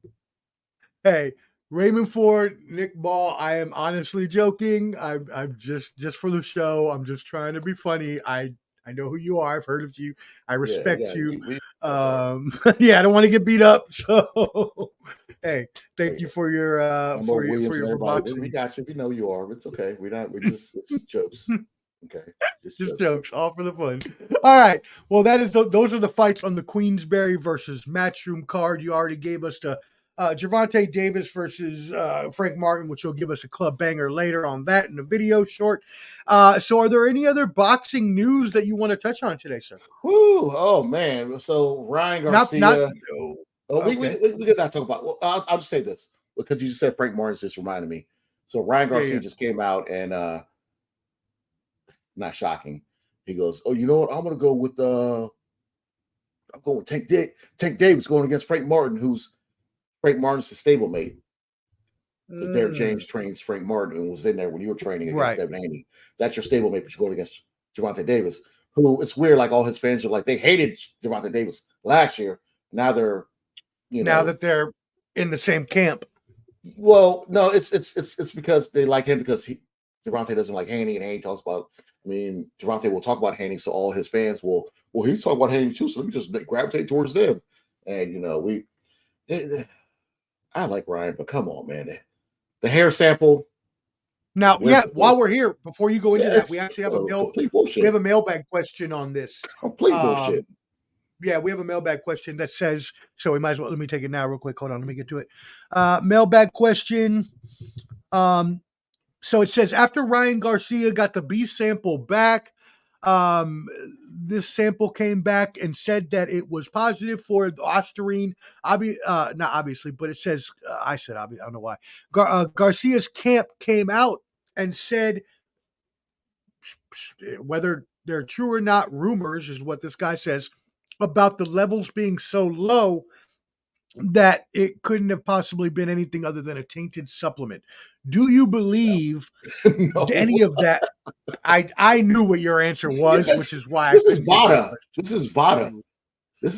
Hey, Raymond Ford, Nick Ball. I am honestly joking. I'm just for the show. I'm just trying to be funny. I know who you are. I've heard of you. I respect you. I don't want to get beat up. So, hey, thank you for your for boxing. We got you. If you know you are, it's okay. It's just jokes. Okay, just jokes, all for the fun. All right. Well, those are the fights on the Queensberry versus Matchroom card. You already gave us the Gervonta Davis versus Frank Martin, which will give us a club banger later on that in the video short. So are there any other boxing news that you want to touch on today, sir? Oh man. So Ryan Garcia. We could not talk about. Well, I'll just say this because you just said Frank Martin just reminded me. So Ryan Garcia just came out and not shocking. He goes, "Oh, you know what? I'm gonna go with I'm going with Tank Davis going against Frank Martin, who's Frank Martin's the stablemate. Derek James trains Frank Martin and was in there when you were training against Devin Haney. That's your stablemate, but you're going against Gervonta Davis, who it's weird. Like all his fans are like they hated Gervonta Davis last year. Now they're, now that they're in the same camp. Well, no, it's because they like him because Gervonta doesn't like Haney, and Haney talks about. Gervonta will talk about Haney, so all his fans will. Well, he's talking about Haney too, so let me just gravitate towards them. And I like Ryan, but come on, man. The hair sample. Now, while we're here, before you go into that, we actually have a mailbag question on this. Complete bullshit. Yeah, we have a mailbag question that says, so we might as well, let me take it now real quick. Hold on, let me get to it. Mailbag question. So it says, after Ryan Garcia got the B sample back, this sample came back and said that it was positive for the Ostarine. Not obviously, but it says, I said, I don't know why. Garcia's camp came out and said, whether they're true or not, rumors is what this guy says, about the levels being so low that it couldn't have possibly been anything other than a tainted supplement. Do you believe any of that? I knew what your answer was, which is why this is Vada. This is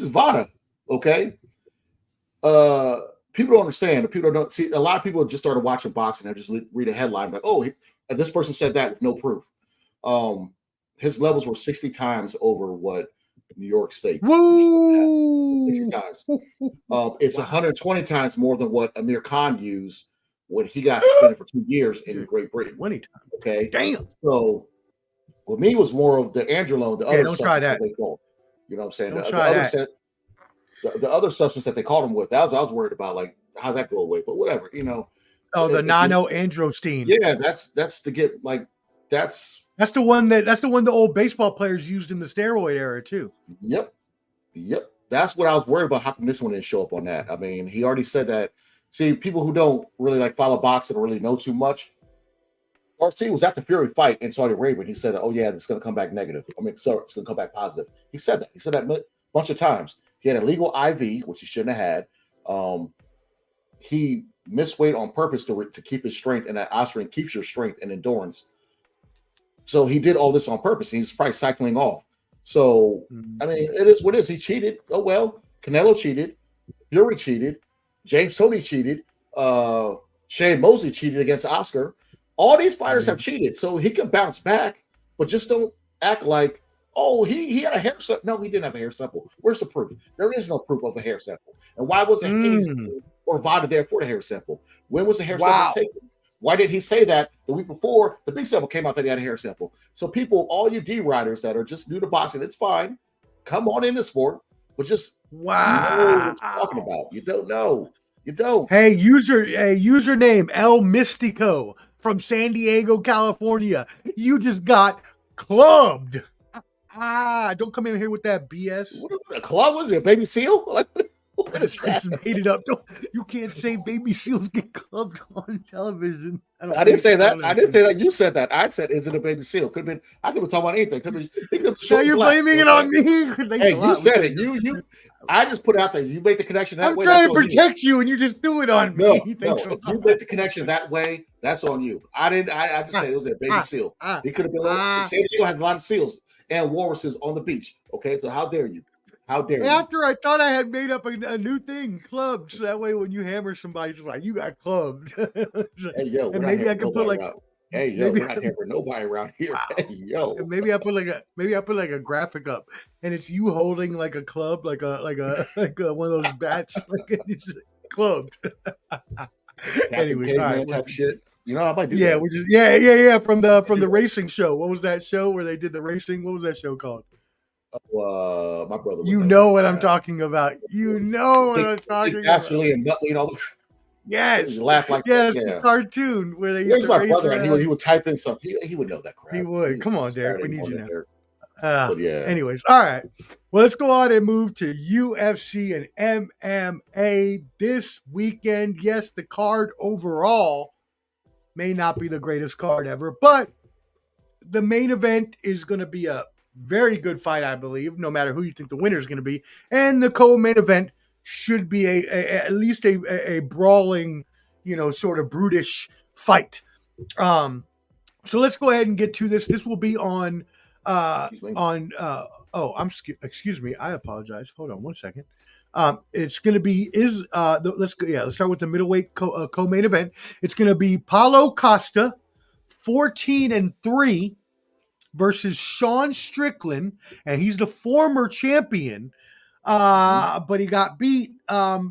Vada. Okay. People don't understand. People don't see. A lot of people just started watching boxing and just read a headline like, "Oh, this person said that with no proof." His levels were 60 times over what New York State. 60 times. It's 120 times more than what Amir Khan used when he got suspended for 2 years in Great Britain. 20 times. Okay. Damn. So, with me, it was more of the Androlone, the other don't try that. they call. You know what I'm saying? Don't try that. the other substance that they caught him with, I was worried about, like, how that go away. But whatever, Oh, the nano-androstenedione. Yeah, that's to get, like, that's the one the old baseball players used in the steroid era too. Yep. That's what I was worried about. How come this one didn't show up on that? I mean, he already said that. See, people who don't really like follow boxing or really know too much. Garcia was at the Fury fight in Saudi Arabia, and he said that, oh yeah, it's going to come back negative. I mean, sorry, it's going to come back positive. He said that. He said that a bunch of times. He had a legal IV, which he shouldn't have had. He missed weight on purpose to keep his strength, and that Austrian keeps your strength and endurance. So he did all this on purpose. He's probably cycling off. So, I mean, it is what it is. He cheated. Oh, well. Canelo cheated. Fury cheated. James Toney cheated. Shane Mosley cheated against Oscar. All these fighters have cheated. So he can bounce back, but just don't act like, oh, he had a hair sample. No, he didn't have a hair sample. Where's the proof? There is no proof of a hair sample. And why wasn't Hayes or Vada there for the hair sample? When was the hair sample taken? Why did he say that the week before the big sample came out that he had a hair sample? So people, all you D riders that are just new to boxing, it's fine. Come on in the sport, but just know what you're talking about. You don't know. You don't. Hey, username El Mystico from San Diego, California. You just got clubbed. Don't come in here with that BS. What a club was it? Baby Seal? I just made it up. You can't say baby seals get clubbed on television. I didn't say that. I didn't say that. You said that. I said, is it a baby seal? Could have been. I could have talking about anything. Could have been. Now you're blaming it on me. Hey, you said it. You. I just put it out there. You make the connection that way. I'm trying to protect you, and you just do it on me. No. If you make the connection that way, that's on you. I didn't. I just said it was a baby seal. He could have been. San Diego has a lot of seals and walruses on the beach. Okay, so how dare you? How dare you? After I thought I had made up a new thing, clubbed. So that way when you hammer somebody, it's like, you got clubbed. Hey, yo, and maybe I can put like, hey, yo, we're not hammering nobody around here. Wow. Hey, yo. And maybe I put like a graphic up, and it's you holding like a club, like a one of those bats, like it's clubbed. Anyways, right, type shit. You know, I might do that. Which is from the racing show. What was that show where they did the racing? What was that show called? My brother. You know what I'm talking about. You know what I'm talking about. Ashley and Nutley and all the. Yes. Laugh like that. Yeah. The cartoon where they. Here's my brother, and he would type in something. He would know that crap. He would. Come on, Derek. We need you now. Yeah. Anyways, all right. Well, let's go on and move to UFC and MMA this weekend. Yes, the card overall may not be the greatest card ever, but the main event is going to be a very good fight, I believe, no matter who you think the winner is going to be. And the co-main event should be at least a brawling, sort of brutish fight. So let's go ahead and get to this. This will be on excuse me. I apologize. Hold on one second. It's going to be let's start with the middleweight co-main event. It's going to be Paulo Costa, 14-3. versus Sean Strickland, and he's the former champion, but he got beat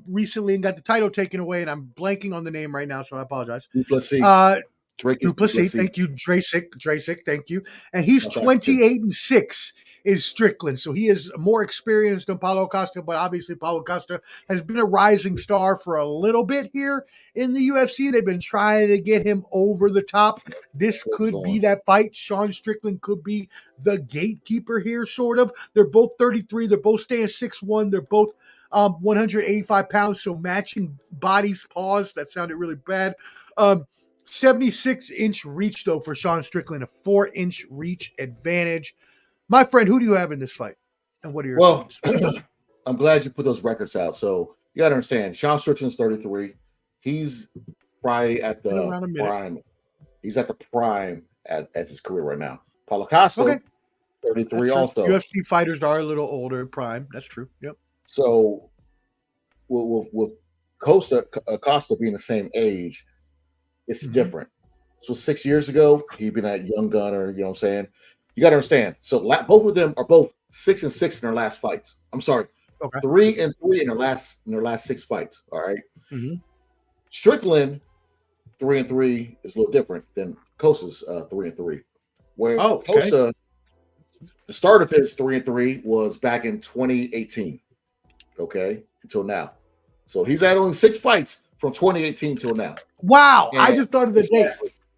recently and got the title taken away, and I'm blanking on the name right now, so I apologize. Duplessis, thank you. Drasic, thank you. And he's 28-6 is Strickland, so he is more experienced than Paulo Costa, but obviously Paulo Costa has been a rising star for a little bit here in the UFC. They've been trying to get him over the top. This could be that fight. Sean Strickland could be the gatekeeper here, sort of. They're both 33. They're both staying 6'1". They're both 185 pounds, so matching bodies. Pause. That sounded really bad. 76-inch reach, though, for Sean Strickland, a 4-inch reach advantage. My friend, who do you have in this fight? And what are your thoughts? I'm glad you put those records out. So you got to understand, Sean Strickland's 33. He's probably at the prime. He's at the prime at his career right now. Paulo Costa, 33 also. UFC fighters are a little older prime. That's true. Yep. So with Costa being the same age, it's different. So 6 years ago, he'd been that young gunner, you know what I'm saying? You got to understand. So both of them are both 6-6 in their last fights. I'm sorry. 3-3 in their last 6 fights. All right. Mm-hmm. Strickland 3-3 is a little different than Costa's 3-3. Where Costa, the start of his 3-3 was back in 2018. okay, until now. So he's had only 6 fights from 2018 till now. Wow. And I just thought of the date.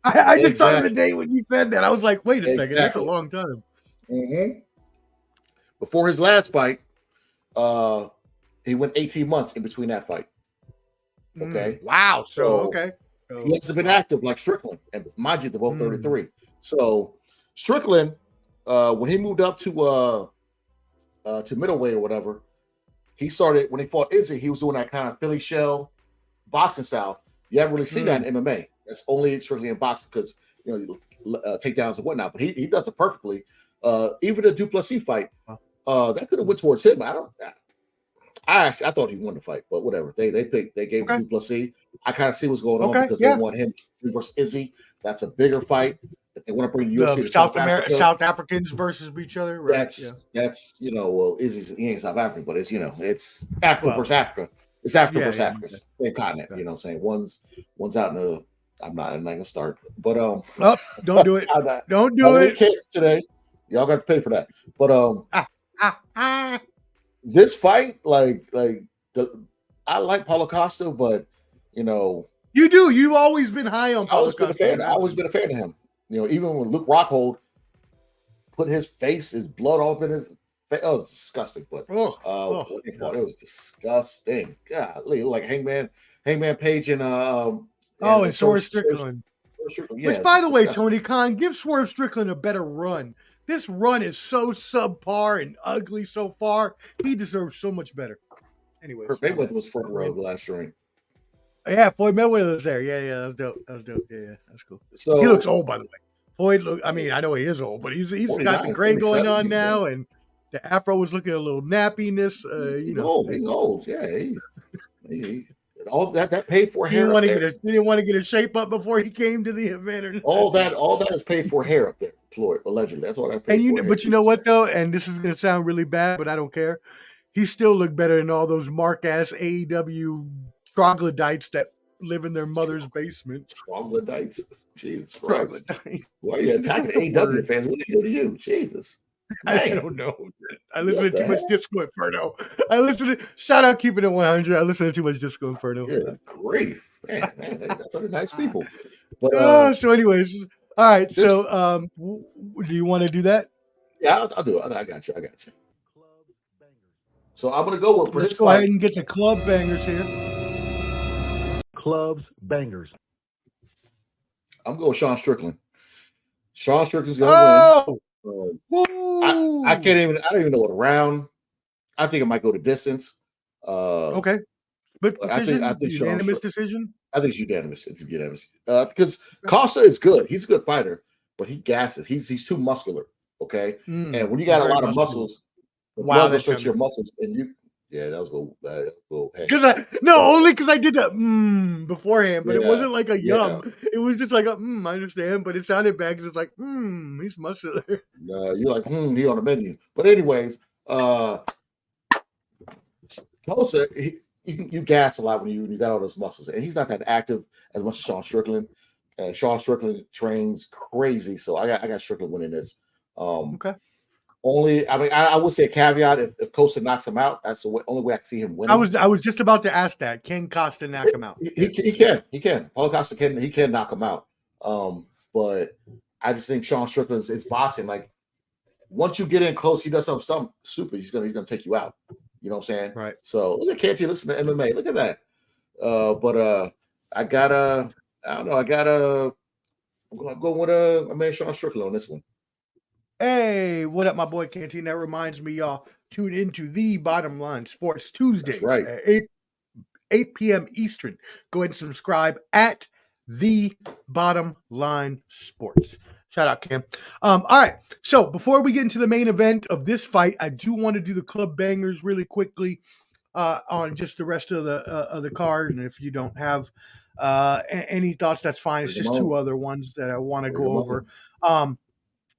I just thought of the date when you said that. I was like, wait a second. That's a long time. Mm-hmm. Before his last fight, he went 18 months in between that fight. Okay. Wow. So okay. So, he hasn't been active like Strickland. And mind you, they're both 33. So Strickland, when he moved up to middleweight or whatever, he started when he fought Izzy, he was doing that kind of Philly shell boxing style. You haven't really seen that in MMA. That's only strictly in boxing because takedowns and whatnot. But he does it perfectly. Even the Duplessis fight, that could have went towards him. I thought he won the fight, but whatever. They gave him Duplessis. I kind of see what's going on because they want him versus Izzy. That's a bigger fight. They want to bring the UFC to South Africans versus each other. Right? That's well, Izzy's he ain't South African, but it's it's Africa versus Africa. It's Africa versus Africa. Same continent. You know what I'm saying? One's out in the. I'm not gonna start, but don't do it. Don't do it. Today, y'all got to pay for that. But this fight, I like Paulo Costa, but you do. You've always been high on Paulo Costa. I've always been a fan of him. Even when Luke Rockhold put his blood all up in his face. Oh, it's disgusting. But it was disgusting. Golly, like Hangman Page and and Swerve Strickland. Which, by the way, Tony Khan, give Swerve Strickland a better run. This run is so subpar and ugly so far. He deserves so much better. Anyway, Mayweather was front row the last ring. Yeah, Floyd Mayweather was there. Yeah, that was dope. Yeah, that's cool. So he looks old, by the way. Floyd I know he is old, but he's got the gray going on now, and the afro was looking a little nappiness. He's old. Yeah, he all that paid for hair. He didn't want to get a shape up before he came to the event. All that is paid for hair up there, Floyd. Allegedly, that's all that paid for. But you know what though, and this is going to sound really bad, but I don't care. He still looked better than all those mark-ass AEW troglodytes that live in their mother's basement. Troglodytes? Jesus Christ. Why are you attacking AEW fans? What did they do to you? Jesus. I don't know. I listen to too much Disco Inferno. Shout out Keeping It 100. I listen to too much Disco Inferno. Yeah, grief. Man, that's other nice people. But so anyways, all right. So do you want to do that? Yeah, I'll do it. I got you. So I'm going to go with for Let's this go fight. Ahead and get the club bangers here. Clubs bangers. I'm going with Sean Strickland. Sean Strickland's going to win. I don't even know what round. I think it might go to distance. Okay. But decision? I think unanimous decision? I think it's unanimous. It's unanimous. Because Costa is good. He's a good fighter, but he gasses. He's too muscular. Okay. And when you got a lot of muscles, blood goes straight to your muscles, and that was a little. Only because I did that beforehand, but it wasn't like a yum. It was just like a I understand, but it sounded bad because it's like he's muscular. No, you're like he on the menu. But anyways, Costa, you gas a lot when you got all those muscles, and he's not that active as much as Sean Strickland. And Sean Strickland trains crazy, so I got Strickland winning this. Okay. I would say a caveat if Costa knocks him out, that's the only way I can see him winning. I was just about to ask that. Can Costa knock him out? He can. Paulo Costa can knock him out. But I just think Sean Strickland's is boxing. Like once you get in close, he does something stupid. He's gonna take you out. You know what I'm saying? Right. So look at KT, listen to MMA. Look at that. I'm gonna go with my man Sean Strickland on this one. Hey, what up, my boy Canteen? That reminds me, y'all, tune into the Bottom Line Sports Tuesdays at 8 p.m. Eastern. Go ahead and subscribe at the Bottom Line Sports. Shout out, Cam. All right. So before we get into the main event of this fight, I do want to do the club bangers really quickly on just the rest of the card. And if you don't have any thoughts, that's fine. It's just two other ones that I want to go over.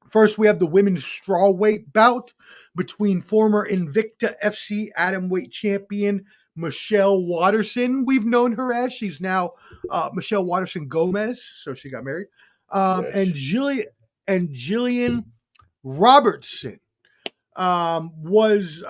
First, we have the women's strawweight bout between former Invicta FC atomweight champion Michelle Waterson. We've known her as she's now Michelle Waterson Gomez, so she got married. And Jillian Robertson was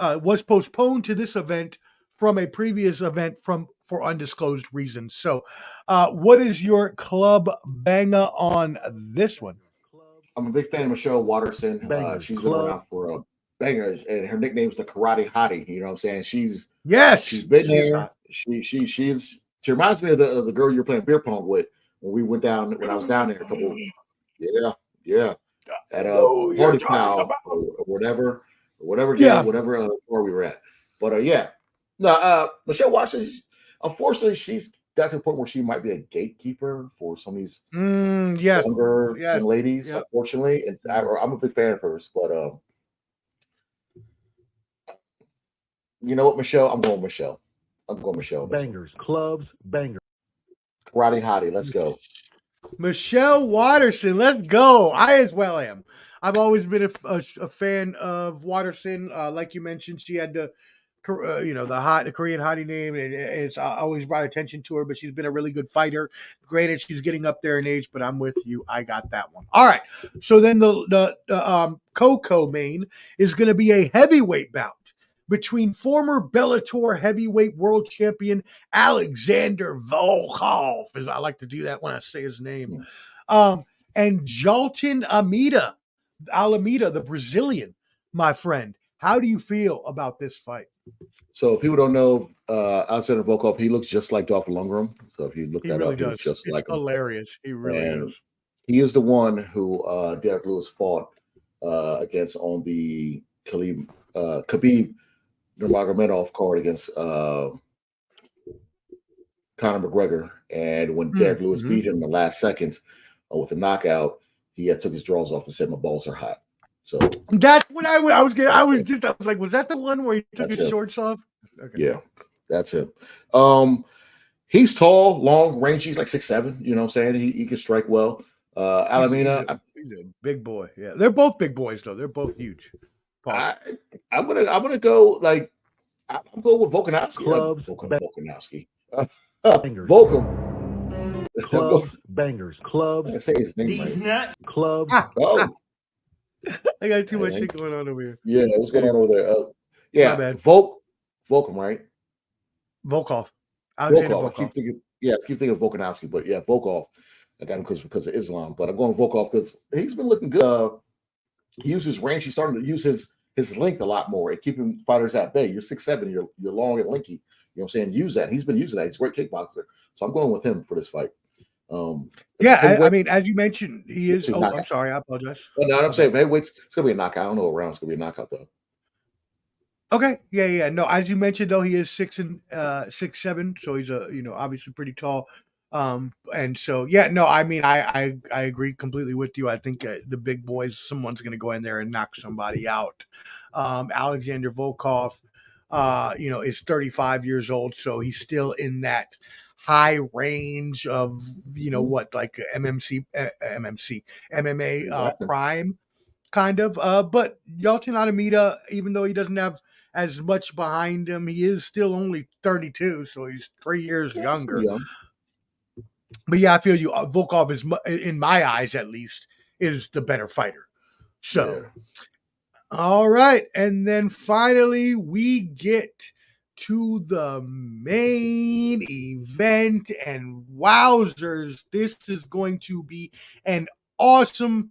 was postponed to this event from a previous event for undisclosed reasons. So, what is your club banger on this one? I'm a big fan of Michelle Watterson. She's been around for bangers, and her nickname's the Karate Hottie. You know what I'm saying? She's been there. She reminds me of the girl you were playing beer pong with when I was down there a couple. Yeah. At Party Foul or whatever game, whatever bar we were at. But Michelle Watson, unfortunately, she's got to the point where she might be a gatekeeper for some of these younger young ladies, unfortunately. And I'm a big fan of hers, but you know what, Michelle? I'm going Michelle. Bangers, clubs, bangers. Karate Hottie, let's go. Michelle Watterson, let's go. I as well am. I've always been a fan of Watterson. Like you mentioned, she had the Korean hottie name, and it's always brought attention to her. But she's been a really good fighter. Granted, she's getting up there in age, but I'm with you. I got that one. All right. So then the co-main is going to be a heavyweight bout between former Bellator heavyweight world champion Alexander Volkov, as I like to do that when I say his name, and Jailton Alameda, the Brazilian, my friend. How do you feel about this fight? So if people don't know, Alexander Volkov, he looks just like Dolph Lundgren. So if you look that up, he looks just like him. Hilarious. He really is. He is the one who Derek Lewis fought against on the Khabib Nurmagomedov card against Conor McGregor, and when Derek Lewis beat him in the last second with a knockout, he took his drawers off and said, "My balls are hot." So that's what I was like, was that the one where he took his shorts off? Okay. Yeah, that's him. He's tall, long, rangy. He's like 6'7". You know what I'm saying? He can strike well. Alameda, he's a big boy. Yeah, they're both big boys though. They're both huge. I'm gonna go like I'm going with Volkanovski. Volkanovski. Volkum. Clubs, bangers, clubs. I say his name right. Clubs. I got too much shit going on over here. Yeah, what's going on over there? Volkum, right? Volkov. Volkov. I keep thinking of Volkanovski, but yeah, Volkov. I got him because of Islam, but I'm going Volkov because he's been looking good. He uses range. He's starting to use his length a lot more and keeping fighters at bay. You're 6'7", you're long and lanky. You know what I'm saying? Use that. He's been using that. He's a great kickboxer. So I'm going with him for this fight. I mean, as you mentioned, he is. Oh, I'm sorry. I apologize. No, I'm saying heavyweights. It's gonna be a knockout. I don't know what round it's gonna be a knockout though. Okay. Yeah. No, as you mentioned though, he is 6'7", so he's obviously pretty tall. And so I mean, I agree completely with you. I think the big boys, someone's gonna go in there and knock somebody out. Alexander Volkov, is 35 years old, so he's still in that high range of like MMA prime kind of. But Jailton Alameda, even though he doesn't have as much behind him, he is still only 32, so he's 3 years younger. But yeah, I feel you. Volkov is, in my eyes at least, is the better fighter. So, all right, and then finally we get to the main event, and wowzers, this is going to be an awesome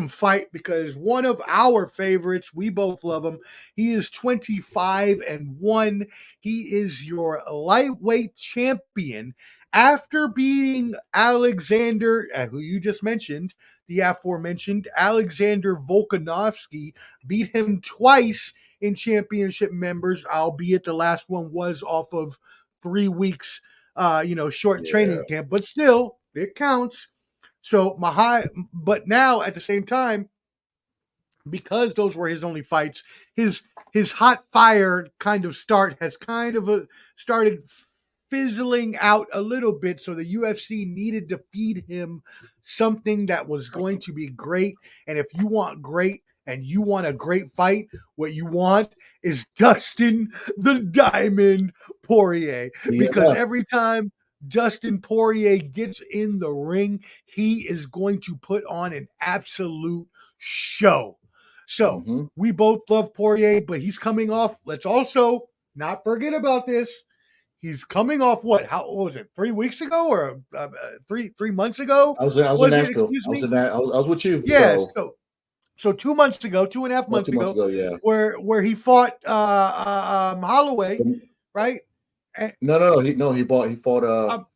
fight because one of our favorites, we both love him. He is 25-1. He is your lightweight champion after beating Alexander, who you just mentioned, the aforementioned Alexander Volkanovski, beat him twice in championship members, albeit the last one was off of 3 weeks, short training camp, but still, it counts. So but now at the same time, because those were his only fights, his hot fire kind of start has kind of started fizzling out a little bit. So the UFC needed to feed him something that was going to be great. And if you want great and you want a great fight, what you want is Dustin the Diamond Poirier, because every time Dustin Poirier gets in the ring, he is going to put on an absolute show. So we both love Poirier, but he's coming off. Let's also not forget about this. He's coming off what? What was it? 3 weeks ago or 3 months ago? I was in Nashville. I was with you. Yeah. So 2 months ago, 2.5 months ago, yeah. where he fought Holloway, right? No. He fought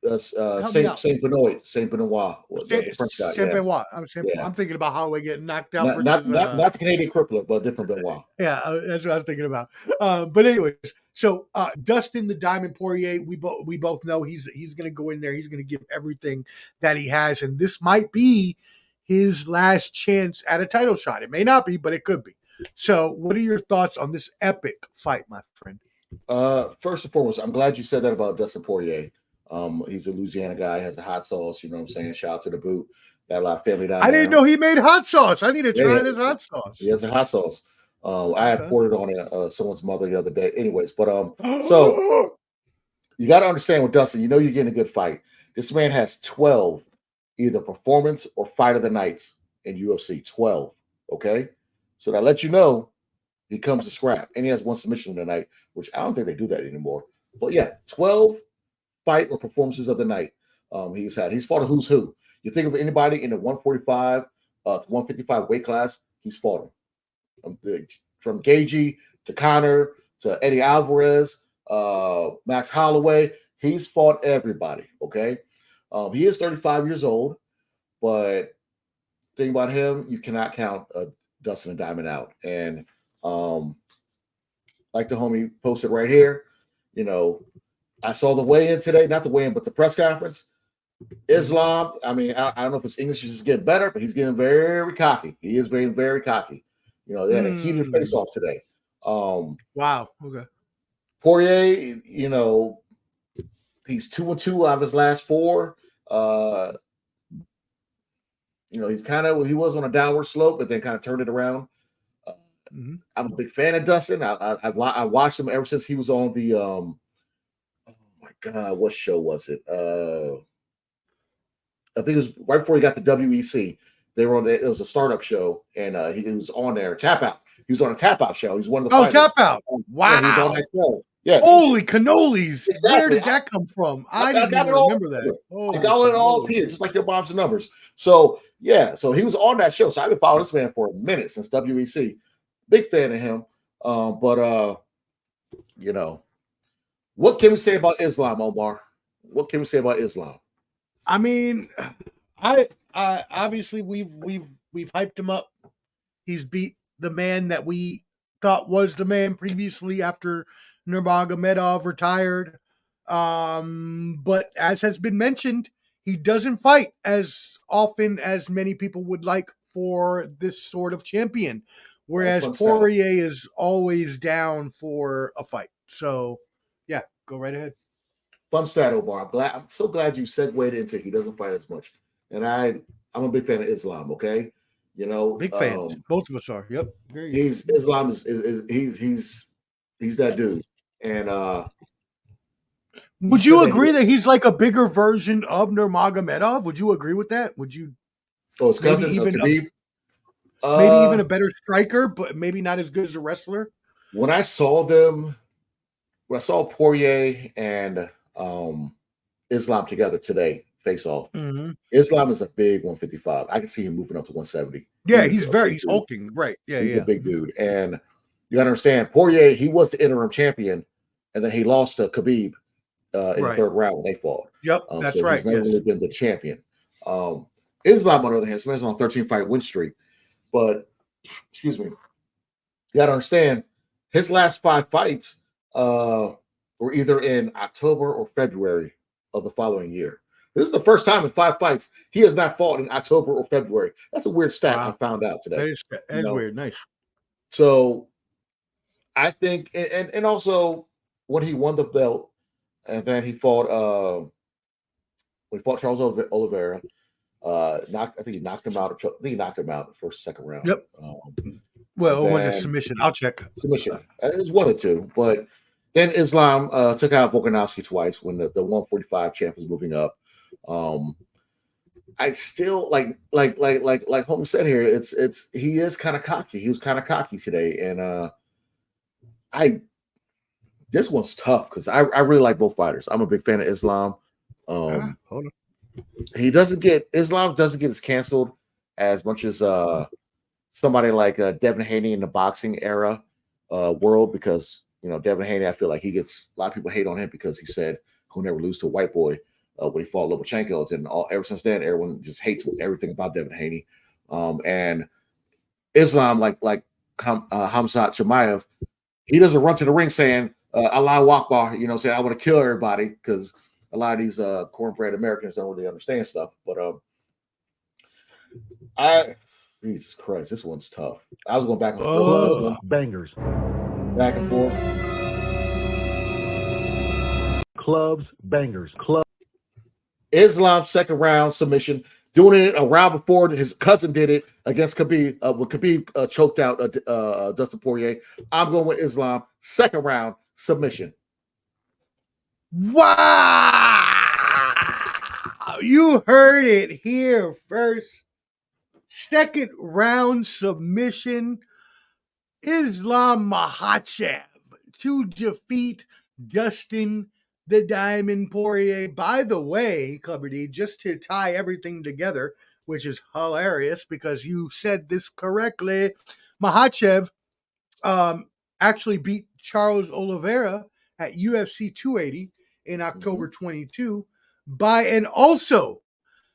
Saint Benoit. The French guy. Saint Benoit. I'm thinking about Holloway getting knocked out. Not the Canadian crippler, but different Benoit. Yeah, that's what I was thinking about. But anyways, so Dustin the Diamond Poirier, we both know he's going to go in there. He's going to give everything that he has, and this might be his last chance at a title shot. It may not be, but it could be. So, what are your thoughts on this epic fight, my friend? First and foremost, I'm glad you said that about Dustin Poirier. He's a Louisiana guy, has a hot sauce, you know what I'm saying? Shout out to the Boot. Got a lot of family down there. I didn't know he made hot sauce. I need to try this hot sauce. He has a hot sauce. I had poured it on someone's mother the other day. Anyways, but so you got to understand with Dustin, you're getting a good fight. This man has 12 either performance or fight of the nights in UFC. 12. Okay? So that lets you know he comes to scrap. And he has one submission tonight, which I don't think they do that anymore. But yeah, 12 fight or performances of the night he's had. He's fought a who's who. You think of anybody in the 145 155 weight class, he's fought him. From Gagey to Conor to Eddie Alvarez, Max Holloway, he's fought everybody, okay? He is 35 years old, but thing about him, you cannot count Dustin the Diamond out. And like the homie posted right here, I saw the weigh-in today, not the weigh-in, but the press conference. Islam, I mean, I don't know if his English is just getting better, but he's getting very cocky. He is very, very cocky. They had a heated face-off today. Wow. Okay. Poirier, he's 2-2 out of his last 4. He was on a downward slope, but then kind of turned it around. I'm a big fan of Dustin. I watched him ever since he was on the oh my God, what show was it? I think it was right before he got the WEC. They were on it was a startup show, and he was on there. Tap Out. He was on a Tap Out show. He's one of the fighters. Tap Out. Wow. Yeah, he was on that show. Yes. Holy cannolis. Exactly. Where did that come from? I didn't even remember that. I got it all up here, just like your moms and numbers. So, yeah. So he was on that show. So I've been following this man for a minute since WEC. Big fan of him. What can we say about Islam, Omar? What can we say about Islam? I mean, I obviously we've hyped him up. He's beat the man that we thought was the man previously after Nurmagomedov retired. But as has been mentioned, he doesn't fight as often as many people would like for this sort of champion. Whereas Poirier is always down for a fight. So, yeah, go right ahead. Fun stat, Omar. I'm so glad you segued into he doesn't fight as much. And I'm a big fan of Islam, okay? Big fan. Both of us are. Yep. Islam is he's that dude. And would you agree that he's like a bigger version of Nurmagomedov? Would you agree with that? Would you? Oh, it's cousin Khabib. Maybe even a better striker, but maybe not as good as a wrestler. When I saw Poirier and Islam together today, face off. Islam is a big 155. I can see him moving up to 170. Yeah, he's hulking, right? Yeah, he's a big dude, and you gotta understand Poirier. He was the interim champion, and then he lost to Khabib in the third round when they fought. Yep, that's right. He's never really been the champion. Islam, on the other hand, he's on a 13-fight win streak. But, excuse me, you got to understand, his last 5 fights were either in October or February of the following year. This is the first time in 5 fights he has not fought in October or February. That's a weird stat I found out today. That is weird. Nice. So, I think, and also when he won the belt, and then he fought, Charles Oliveira. I think he knocked him out. I think he knocked him out the first, second round. Yep. Well, it was a submission. I'll check. Submission. It was 1 or 2, but then Islam took out Volkanovski twice when the 145 champ was moving up. I still like Holmes said here. He is kind of cocky. He was kind of cocky today, and this one's tough because I really like both fighters. I'm a big fan of Islam. Hold on. Islam doesn't get as canceled as much as somebody like Devin Haney in the boxing era world, because Devin Haney, I feel like a lot of people hate on him because he said he'll never lose to a white boy when he fought Lomachenko, and ever since then everyone just hates everything about Devin Haney. And Islam, like Khamzat Chimaev, he doesn't run to the ring saying Allahu Akbar, saying I want to kill everybody, because a lot of these cornbread Americans don't really understand stuff. But Jesus Christ, this one's tough. I was going back and forth. This one. Bangers. Back and forth. Clubs, bangers, club. Islam second round submission, doing it a round before his cousin did it against Khabib when Khabib choked out Dustin Poirier. I'm going with Islam second round submission. Wow! You heard it here first. Second round submission. Islam Makhachev to defeat Dustin the Diamond Poirier. By the way, Clubber D, just to tie everything together, which is hilarious because you said this correctly, Makhachev actually beat Charles Oliveira at UFC 280 in October 22 by an also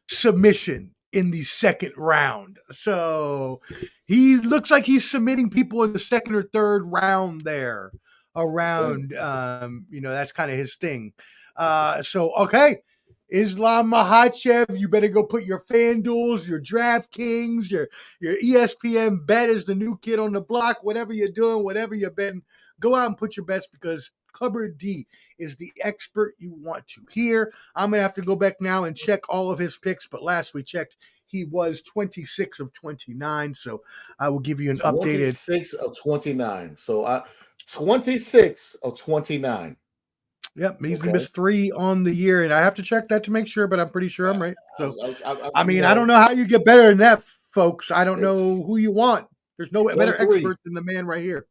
submission in the second round. So he looks like he's submitting people in the second or third round there around, that's kind of his thing. Okay. Islam Makhachev, you better go put your FanDuels, your DraftKings, your ESPN bet as the new kid on the block, whatever you're doing, whatever you're betting, go out and put your bets, because Clubber D is the expert you want to hear. I'm going to have to go back now and check all of his picks, but last we checked, he was 26 of 29, so I will give you an updated. 26 of 29. So 26 of 29. Yep, he's missed 3 on the year, and I have to check that to make sure, but I'm pretty sure I'm right. So, I don't know how you get better than that, folks. I don't know who you want. There's no better expert than the man right here.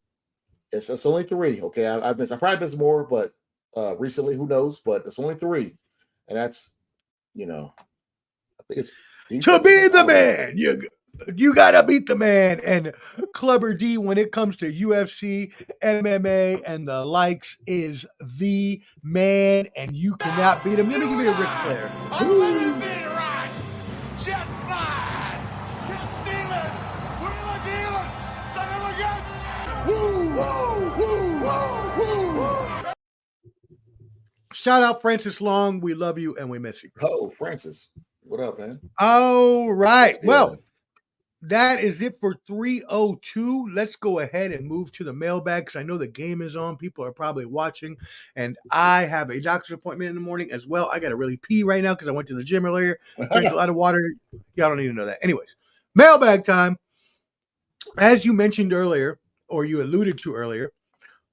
It's only 3. Okay, I probably missed more, but recently, who knows? But it's only 3, and that's I think it's to be the man. You gotta beat the man. And Clubber D, when it comes to UFC, MMA, and the likes, is the man, and you cannot beat him. Let me give you a Ric Flair. Shout out Francis Long. We love you and we miss you. Oh, Francis. What up, man? All right. Well, that is it for 302. Let's go ahead and move to the mailbag, because I know the game is on. People are probably watching, and I have a doctor's appointment in the morning as well. I got to really pee right now because I went to the gym earlier. Drank a lot of water. Y'all don't need to know that. Anyways, mailbag time. As you mentioned earlier, or you alluded to earlier,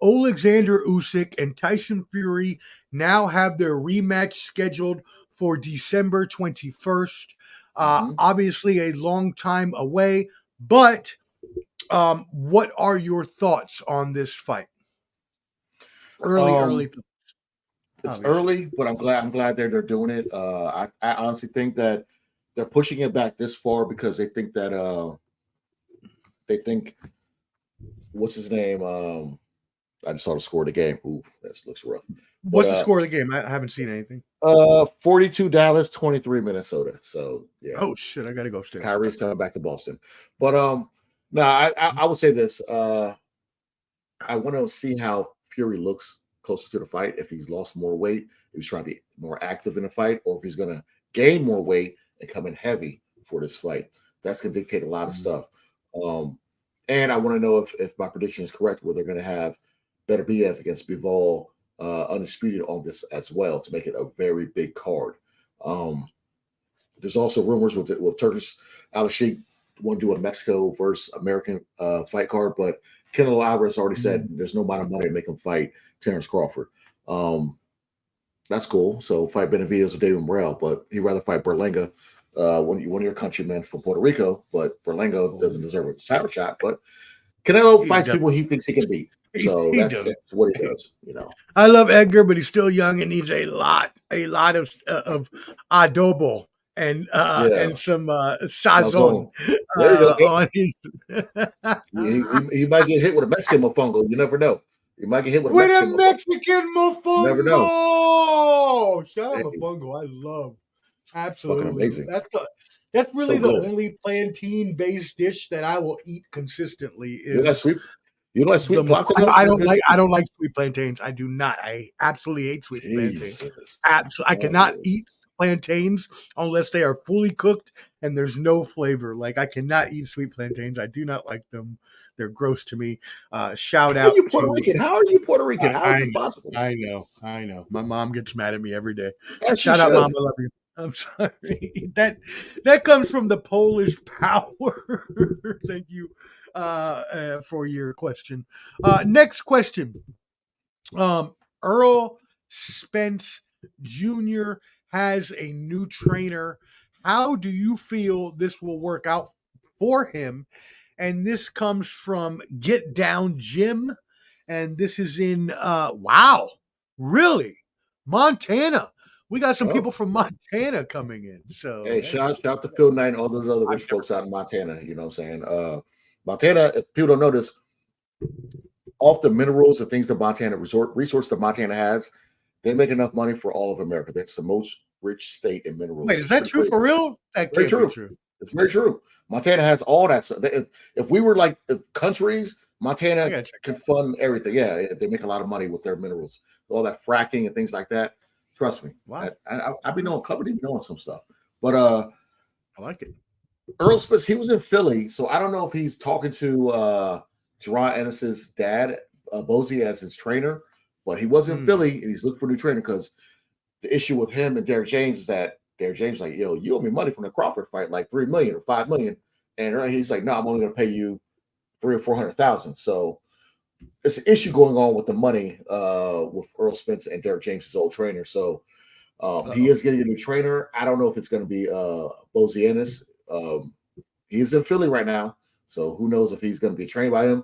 Alexander Usyk and Tyson Fury now have their rematch scheduled for December 21st. Obviously a long time away, but what are your thoughts on this fight? Early thoughts. It's early, but I'm glad they're doing it. I honestly think that they're pushing it back this far because they think that what's his name? I just saw the score of the game. Ooh, that looks rough. What's the score of the game? I haven't seen anything. 42 Dallas, 23 Minnesota. So yeah. Oh shit, I gotta go upstairs. Kyrie's coming back to Boston. But no, I would say this. I want to see how Fury looks closer to the fight. If he's lost more weight, if he's trying to be more active in the fight, or if he's gonna gain more weight and come in heavy for this fight. That's gonna dictate a lot of stuff. And I want to know if my prediction is correct, where they're gonna have Better BF against Bivol undisputed on this as well to make it a very big card. There's also rumors with Turkish Al-Sheikh want to do a Mexico versus American fight card, but Canelo Alvarez already said there's no amount of money to make him fight Terrence Crawford. That's cool. So fight Benavidez or David Morrell, but he'd rather fight Berlanga one of your countrymen from Puerto Rico, but Berlango doesn't deserve a title shot. But Canelo fights people he thinks he can beat. So that's what he does, you know. I love Edgar, but he's still young and needs a lot of adobo and some sazon on his. he might get hit with a Mexican mofongo. You never know. He might get hit with a Mexican mofongo. You never know. Shout out mofongo. I love. Absolutely. Fucking amazing. That's really the only plantain-based dish that I will eat consistently. You like sweet plantains? I don't like sweet plantains. I do not. I absolutely hate sweet plantains. I cannot eat plantains unless they are fully cooked and there's no flavor. Like, I cannot eat sweet plantains. I do not like them. They're gross to me. Shout out. How are you Puerto Rican? How is it possible? I know. My mom gets mad at me every day. Yes, shout out, Mom. I love you. I'm sorry. That comes from the Polish power. Thank you for your question. Next question. Earl Spence Jr. has a new trainer. How do you feel this will work out for him? And this comes from Get Down Jim. And this is in, wow, really? Montana. We got some people from Montana coming in. So hey, shout out to Phil Knight and all those other rich folks out in Montana. You know what I'm saying? Montana, if people don't know this, off the minerals and things that Montana resource that Montana has, they make enough money for all of America. That's the most rich state in minerals. Wait, is that true for real? That can't be true. It's very true. Montana has all that stuff. If we were like countries, Montana can fund everything. Yeah, they make a lot of money with their minerals, all that fracking and things like that. Trust me. Wow. I've been knowing some stuff. But I like it. Earl Spence, he was in Philly, so I don't know if he's talking to Jerron Ennis's dad, Bozy, as his trainer, but he was in Philly and he's looking for a new trainer because the issue with him and Derek James is that Derek James is like, yo, you owe me money from the Crawford fight, like $3 million or $5 million. And he's like, no, I'm only gonna pay you $300,000 or $400,000. So it's an issue going on with the money with Earl Spence and Derek James, his old trainer. So he is getting a new trainer. I don't know if it's going to be Bozy Ennis. He is in Philly right now, so who knows if he's going to be trained by him.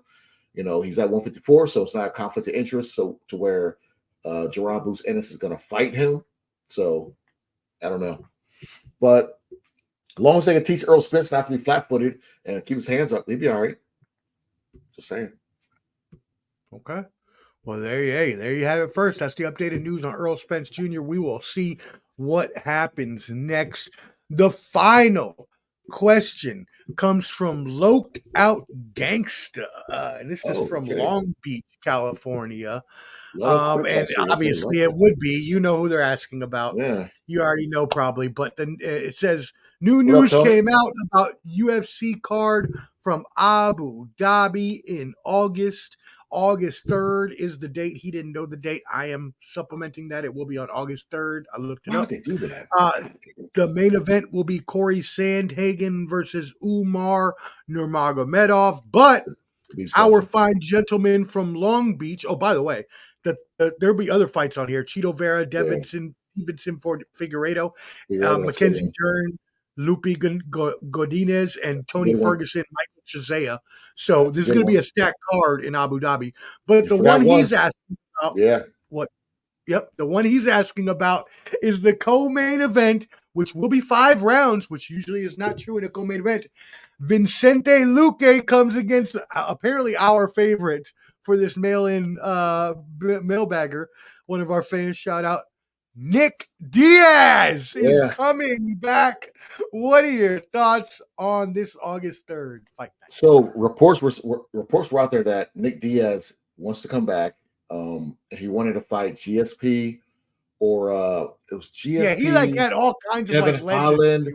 You know, he's at 154, so it's not a conflict of interest. So to where Jerron Boots Ennis is going to fight him. So I don't know, but as long as they can teach Earl Spence not to be flat-footed and keep his hands up, he'd be all right. Just saying. Okay. Well, there you have it first. That's the updated news on Earl Spence Jr. We will see what happens next. The final question comes from Loked Out Gangsta. And this is from Long Beach, California. And obviously it would be. You know who they're asking about. Yeah. You already know probably. But then it says, new news came out about UFC card from Abu Dhabi in August. August 3rd is the date. He didn't know the date. I am supplementing that. It will be on August 3rd. I looked it up. Why would they do that? The main event will be Corey Sandhagen versus Umar Nurmagomedov. But our fine gentleman from Long Beach. Oh, by the way, there'll be other fights on here. Cheeto Vera, Stevenson Figueiredo, Mackenzie Dern, Lupe Godinez, and Tony Ferguson, Michael Chizea. So this is going to be a stacked card in Abu Dhabi. But the one he's asking about, the one he's asking about is the co-main event, which will be 5 rounds, which usually is not true in a co-main event. Vicente Luque comes against apparently our favorite for this mail-in mailbagger. One of our fans, shout out, Nick Diaz is coming back. What are your thoughts on this August 3rd fight night? So reports were out there that Nick Diaz wants to come back. He wanted to fight GSP or it was GSP. Yeah, he had all kinds Devin of Holland,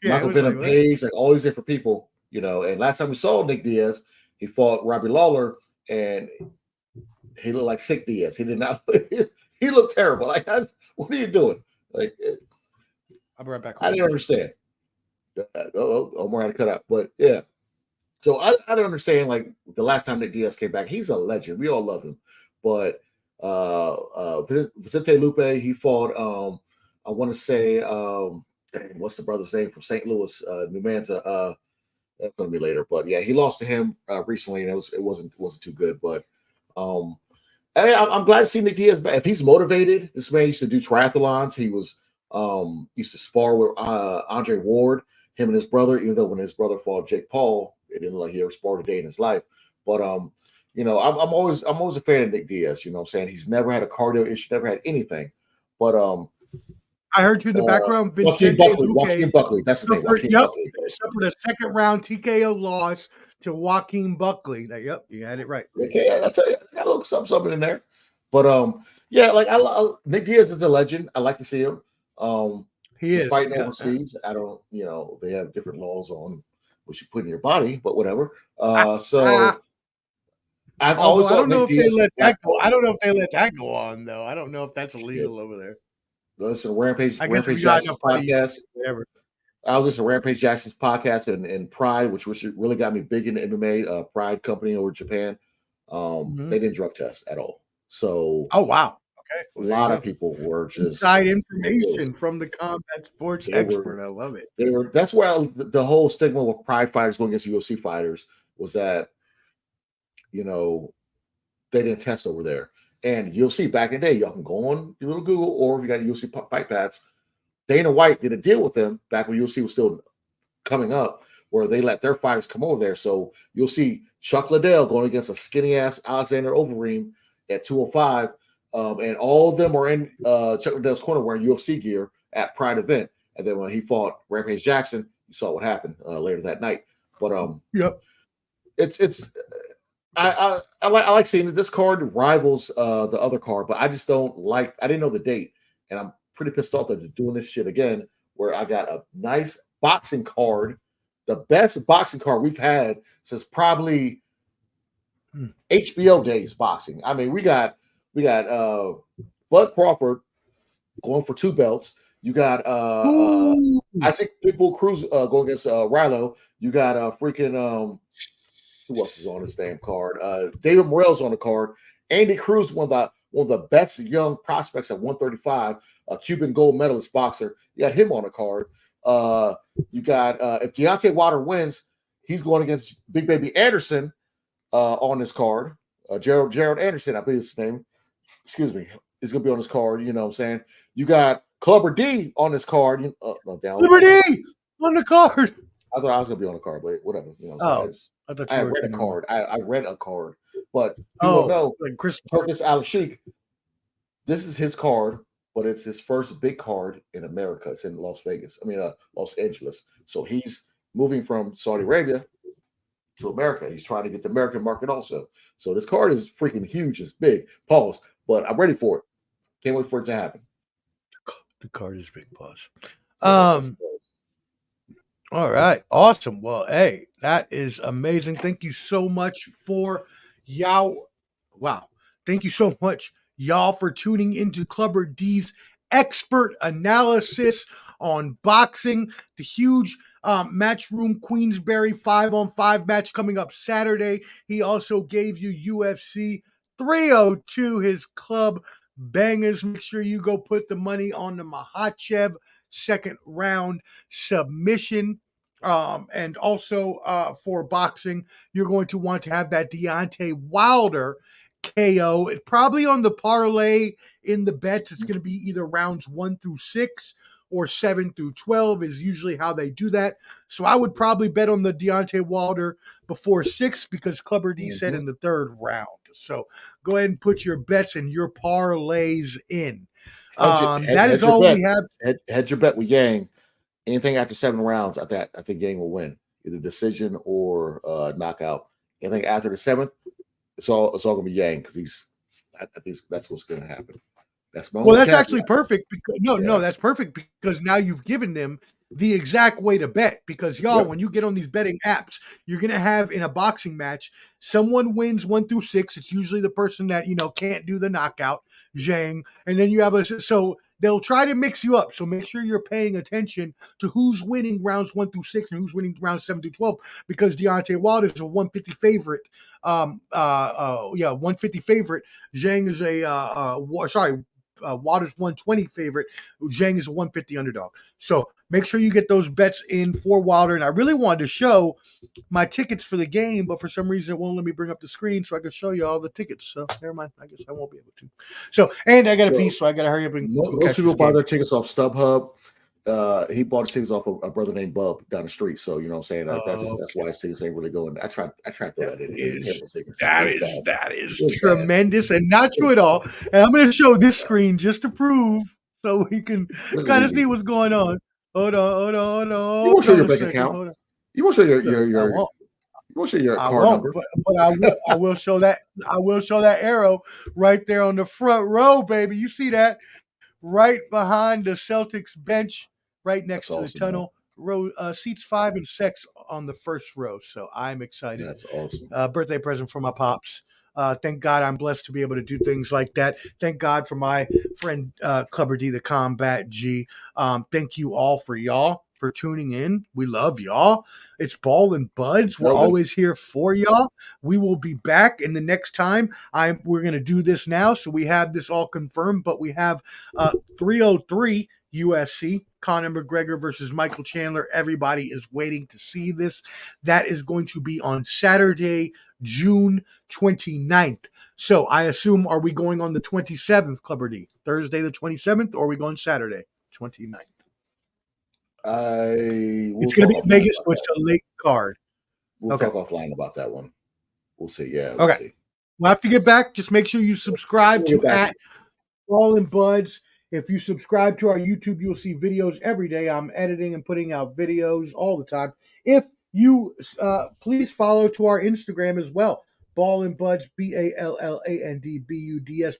Michael Venom Page, all these different people, you know. And last time we saw Nick Diaz, he fought Robbie Lawler, and he looked like sick Diaz. He did not. He looked terrible. Like, what are you doing? Like, I'll be right back. I didn't understand. Omar had to cut out, but yeah. So I don't understand. Like the last time Nick Diaz came back, he's a legend. We all love him. But Vicente Luque, he fought. I want to say dang, what's the brother's name from St. Louis? Numanza. That's going to be later, but yeah, he lost to him recently, and it wasn't too good. But I'm glad to see Nick Diaz back. If he's motivated, this man used to do triathlons. He was used to spar with Andre Ward, him and his brother. Even though when his brother fought Jake Paul, it didn't look like he ever sparred a day in his life. But I'm always a fan of Nick Diaz. You know what I'm saying? He's never had a cardio issue, never had anything. But I heard you in the background. Joaquin Buckley. That's his name. Buckley. Suffered a second round TKO loss to Joaquin Buckley. Yep, you had it right. Okay, I tell you, I got a little something in there. But yeah, like Nick Diaz is a legend. I like to see him. He's fighting overseas. I don't, they have different laws on what you put in your body, but whatever. So I've always thought Nick Diaz. I don't know if they let that go on though. I don't know if that's illegal over there. Listen to Rampage Jackson's podcast. Whatever. I was listening to Rampage Jackson's podcast and Pride, which really got me big into MMA. Pride company over Japan. They didn't drug test at all. So, oh wow, okay. A lot of people were just inside information from the combat sports expert. I love it. That's why the whole stigma with Pride fighters going against UFC fighters was that they didn't test over there. And you'll see back in the day, y'all can go on your little Google, or if you got UFC fight pads, Dana White did a deal with them back when UFC was still coming up, where they let their fighters come over there. So you'll see Chuck Liddell going against a skinny ass Alexander Overeem at 205, and all of them are in Chuck Liddell's corner wearing UFC gear at Pride event. And then when he fought Rampage Jackson, you saw what happened later that night. But yep, it's. I like seeing that this card rivals the other card, but I just don't like. I didn't know the date, and I'm pretty pissed off that they're doing this shit again. Where I got a nice boxing card, the best boxing card we've had since probably HBO days boxing. I mean, we got Bud Crawford going for 2 belts. You got Isaac Pitbull Cruz going against Rilo. You got freaking who else is on this damn card? David Morrell's on the card. Andy Cruz, one of the best young prospects at 135, a Cuban gold medalist boxer. You got him on the card. You got if Deontay Wilder wins, he's going against Big Baby Anderson on this card. Gerald Anderson, I believe his name. Excuse me. He's going to be on this card. You know what I'm saying? You got Clubber D on this card. Clubber D on the card. I thought I was going to be on the card, but whatever. I read a card. I read a card, but people know like Chris Turkish Al Sheikh. This is his card, but it's his first big card in America. It's in Los Angeles. So he's moving from Saudi Arabia to America. He's trying to get the American market also. So this card is freaking huge. It's big. Pause. But I'm ready for it. Can't wait for it to happen. The card is big. Pause. All right. Awesome. Well, hey, that is amazing. Thank you so much for y'all. Wow. Thank you so much, y'all, for tuning into Clubber D's expert analysis on boxing. The huge Matchroom Queensberry 5-on-5 match coming up Saturday. He also gave you UFC 302, his club bangers. Make sure you go put the money on the Makhachev second round submission. And also for boxing, you're going to want to have that Deontay Wilder KO. It probably on the parlay in the bets. It's going to be either rounds 1 through 6 or 7 through 12 is usually how they do that. So I would probably bet on the Deontay Wilder before 6 because Clubber D said in the 3rd round. So go ahead and put your bets and your parlays in. That is all we have. Hedge your bet with Yang. Anything after 7 rounds, I think Yang will win, either decision or knockout. Anything after the 7th, it's all gonna be Yang because I think that's what's gonna happen. That's actually perfect because that's perfect because now you've given them the exact way to bet because y'all, when you get on these betting apps, you're going to have in a boxing match, someone wins 1 through 6. It's usually the person that, can't do the knockout, Zhang. And then you have so they'll try to mix you up. So make sure you're paying attention to who's winning rounds 1 through 6 and who's winning rounds 7 through 12 because Deontay Wilder is a 150 favorite. 150 favorite. Zhang is Waters 120 favorite. Zhang is a 150 underdog. So make sure you get those bets in for Wilder. And I really wanted to show my tickets for the game, but for some reason it won't let me bring up the screen so I can show you all the tickets. So never mind. I guess I won't be able to. So, and I got a piece, so I got to hurry up and most people buy their tickets off StubHub. He bought his tickets off of a brother named Bub down the street. So you know what I'm saying? That's why his tickets ain't really going. I tried to throw that in. That is tremendous and not true at all. And I'm going to show this screen just to prove so we can kind of see what's going on. Hold on. You won't show your bank account. You won't show your you won't show your card number. But I will show that. I will show that arrow right there on the front row, baby. You see that? Right behind the Celtics bench, right next to the tunnel. Row seats 5 and 6 on the first row. So I'm excited. That's awesome. Birthday present for my pops. Thank God I'm blessed to be able to do things like that. Thank God for my friend Clubber D, the Combat G. Thank you all for y'all for tuning in. We love y'all. It's Ball and Buds. We're always here for y'all. We will be back in the next time. We're going to do this now, so we have this all confirmed, but we have 303 UFC, Conor McGregor versus Michael Chandler. Everybody is waiting to see this. That is going to be on Saturday, June 29th. So I assume, are we going on the 27th, Clubber D? Thursday the 27th, or are we going Saturday 29th? It's going to be Vegas, so it's a late card. We'll talk offline about that one. We'll see. Yeah. We'll see. We'll have to get back. Just make sure you subscribe to at Ball and Buds. If you subscribe to our YouTube, you'll see videos every day. I'm editing and putting out videos all the time. If you please follow to our Instagram as well. Ball and Buds, BALLANDBUDS.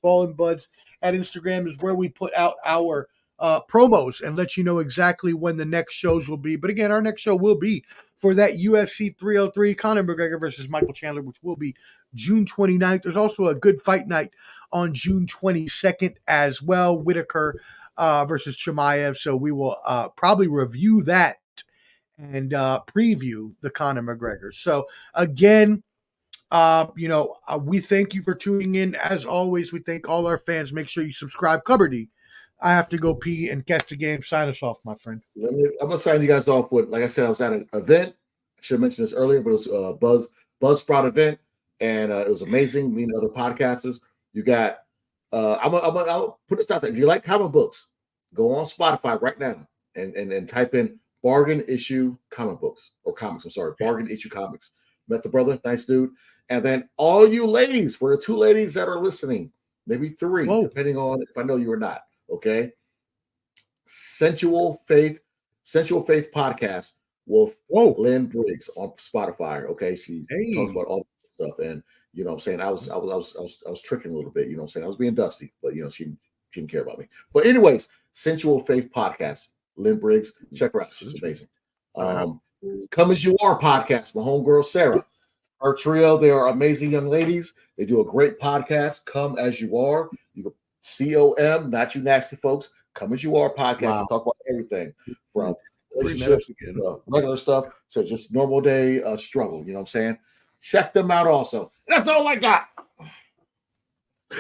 Ball and Buds at Instagram is where we put out our promos and let you know exactly when the next shows will be. But again, our next show will be for that UFC 303 Conor McGregor versus Michael Chandler, which will be June 29th. There's also a good fight night on June 22nd as well, Whitaker versus Chimaev. So we will probably review that and preview the Conor McGregor. So again, we thank you for tuning in. As always, we thank all our fans. Make sure you subscribe. Clubber D, I have to go pee and catch the game. Sign us off, my friend. I'm going to sign you guys off with, like I said, I was at an event. I should have mentioned this earlier, but it was a Buzzsprout event, and it was amazing meeting other podcasters. You got, I'll put this out there. If you like comic books, go on Spotify right now and type in Bargain Issue Comic Books, or comics, I'm sorry, Bargain Issue Comics. Met the brother, nice dude. And then all you ladies, for the 2 ladies that are listening, maybe 3, depending on if I know you or not. Okay, Sensual Faith podcast with Lynn Briggs on Spotify. Okay, she talks about all the stuff, and you know what I'm saying. I was tricking a little bit. You know what I'm saying. I was being dusty, but you know she didn't care about me. But anyways, Sensual Faith podcast, Lynn Briggs, check her out. She's amazing. Come As You Are podcast, my homegirl Sarah. Her trio, they are amazing young ladies. They do a great podcast. Come As You Are. You can COM, not you nasty folks. Come As You Are podcast and talk about everything from relationships, regular stuff to just normal day struggle. You know what I'm saying? Check them out also. That's all I got.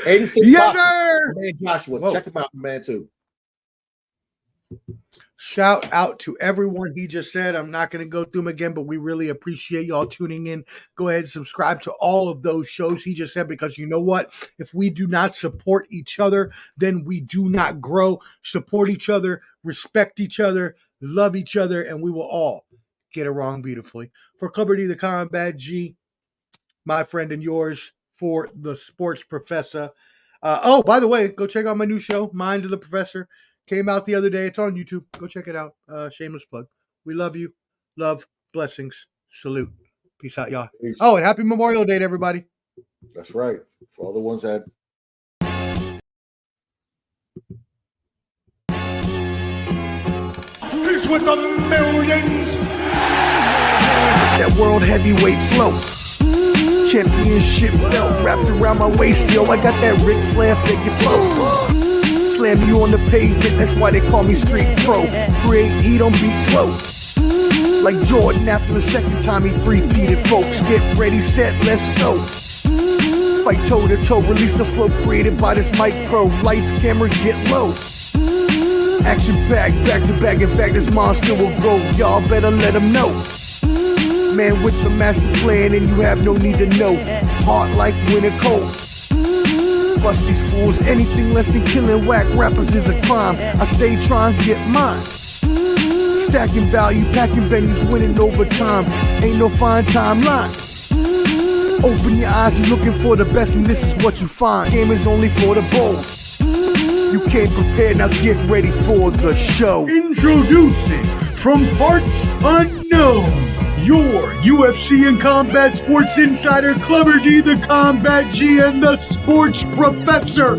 86 man Joshua. Check them out, man, too. Shout out to everyone he just said. I'm not going to go through them again, but we really appreciate y'all tuning in. Go ahead and subscribe to all of those shows he just said, because you know what? If we do not support each other, then we do not grow. Support each other, respect each other, love each other, and we will all get along beautifully. For Clubber D, the Combat G, my friend and yours, for the Sports Professor. By the way, go check out my new show, Mind of the Professor. Came out the other day. It's on YouTube. Go check it out. Shameless plug. We love you. Love, blessings, salute. Peace out, y'all. Peace. Oh, and happy Memorial Day to everybody. That's right. For all the ones that He's with the millions. It's that world heavyweight flow. Championship belt wrapped around my waist. Yo, I got that Ric Flair figure flow. Slam you on the pavement, that's why they call me Street Pro. Create heat, don't be close. Like Jordan after the second time he three-peated, folks. Get ready, set, let's go. Fight toe to toe, release the flow created by this mic pro. Lights, camera, get low. Action packed, back to back. In fact, this monster will grow. Y'all better let him know. Man with the master plan, and you have no need to know. Hard like winter cold. Bust these fools, anything less than killing whack rappers is a crime. I stay trying to get mine. Stacking value, packing venues, winning over time. Ain't no fine timeline. Open your eyes, you're looking for the best, and this is what you find. Game is only for the bold. You came prepared, now get ready for the show. Introducing from parts unknown, your UFC and combat sports insider, Clever D, the Combat G, and the Sports Professor.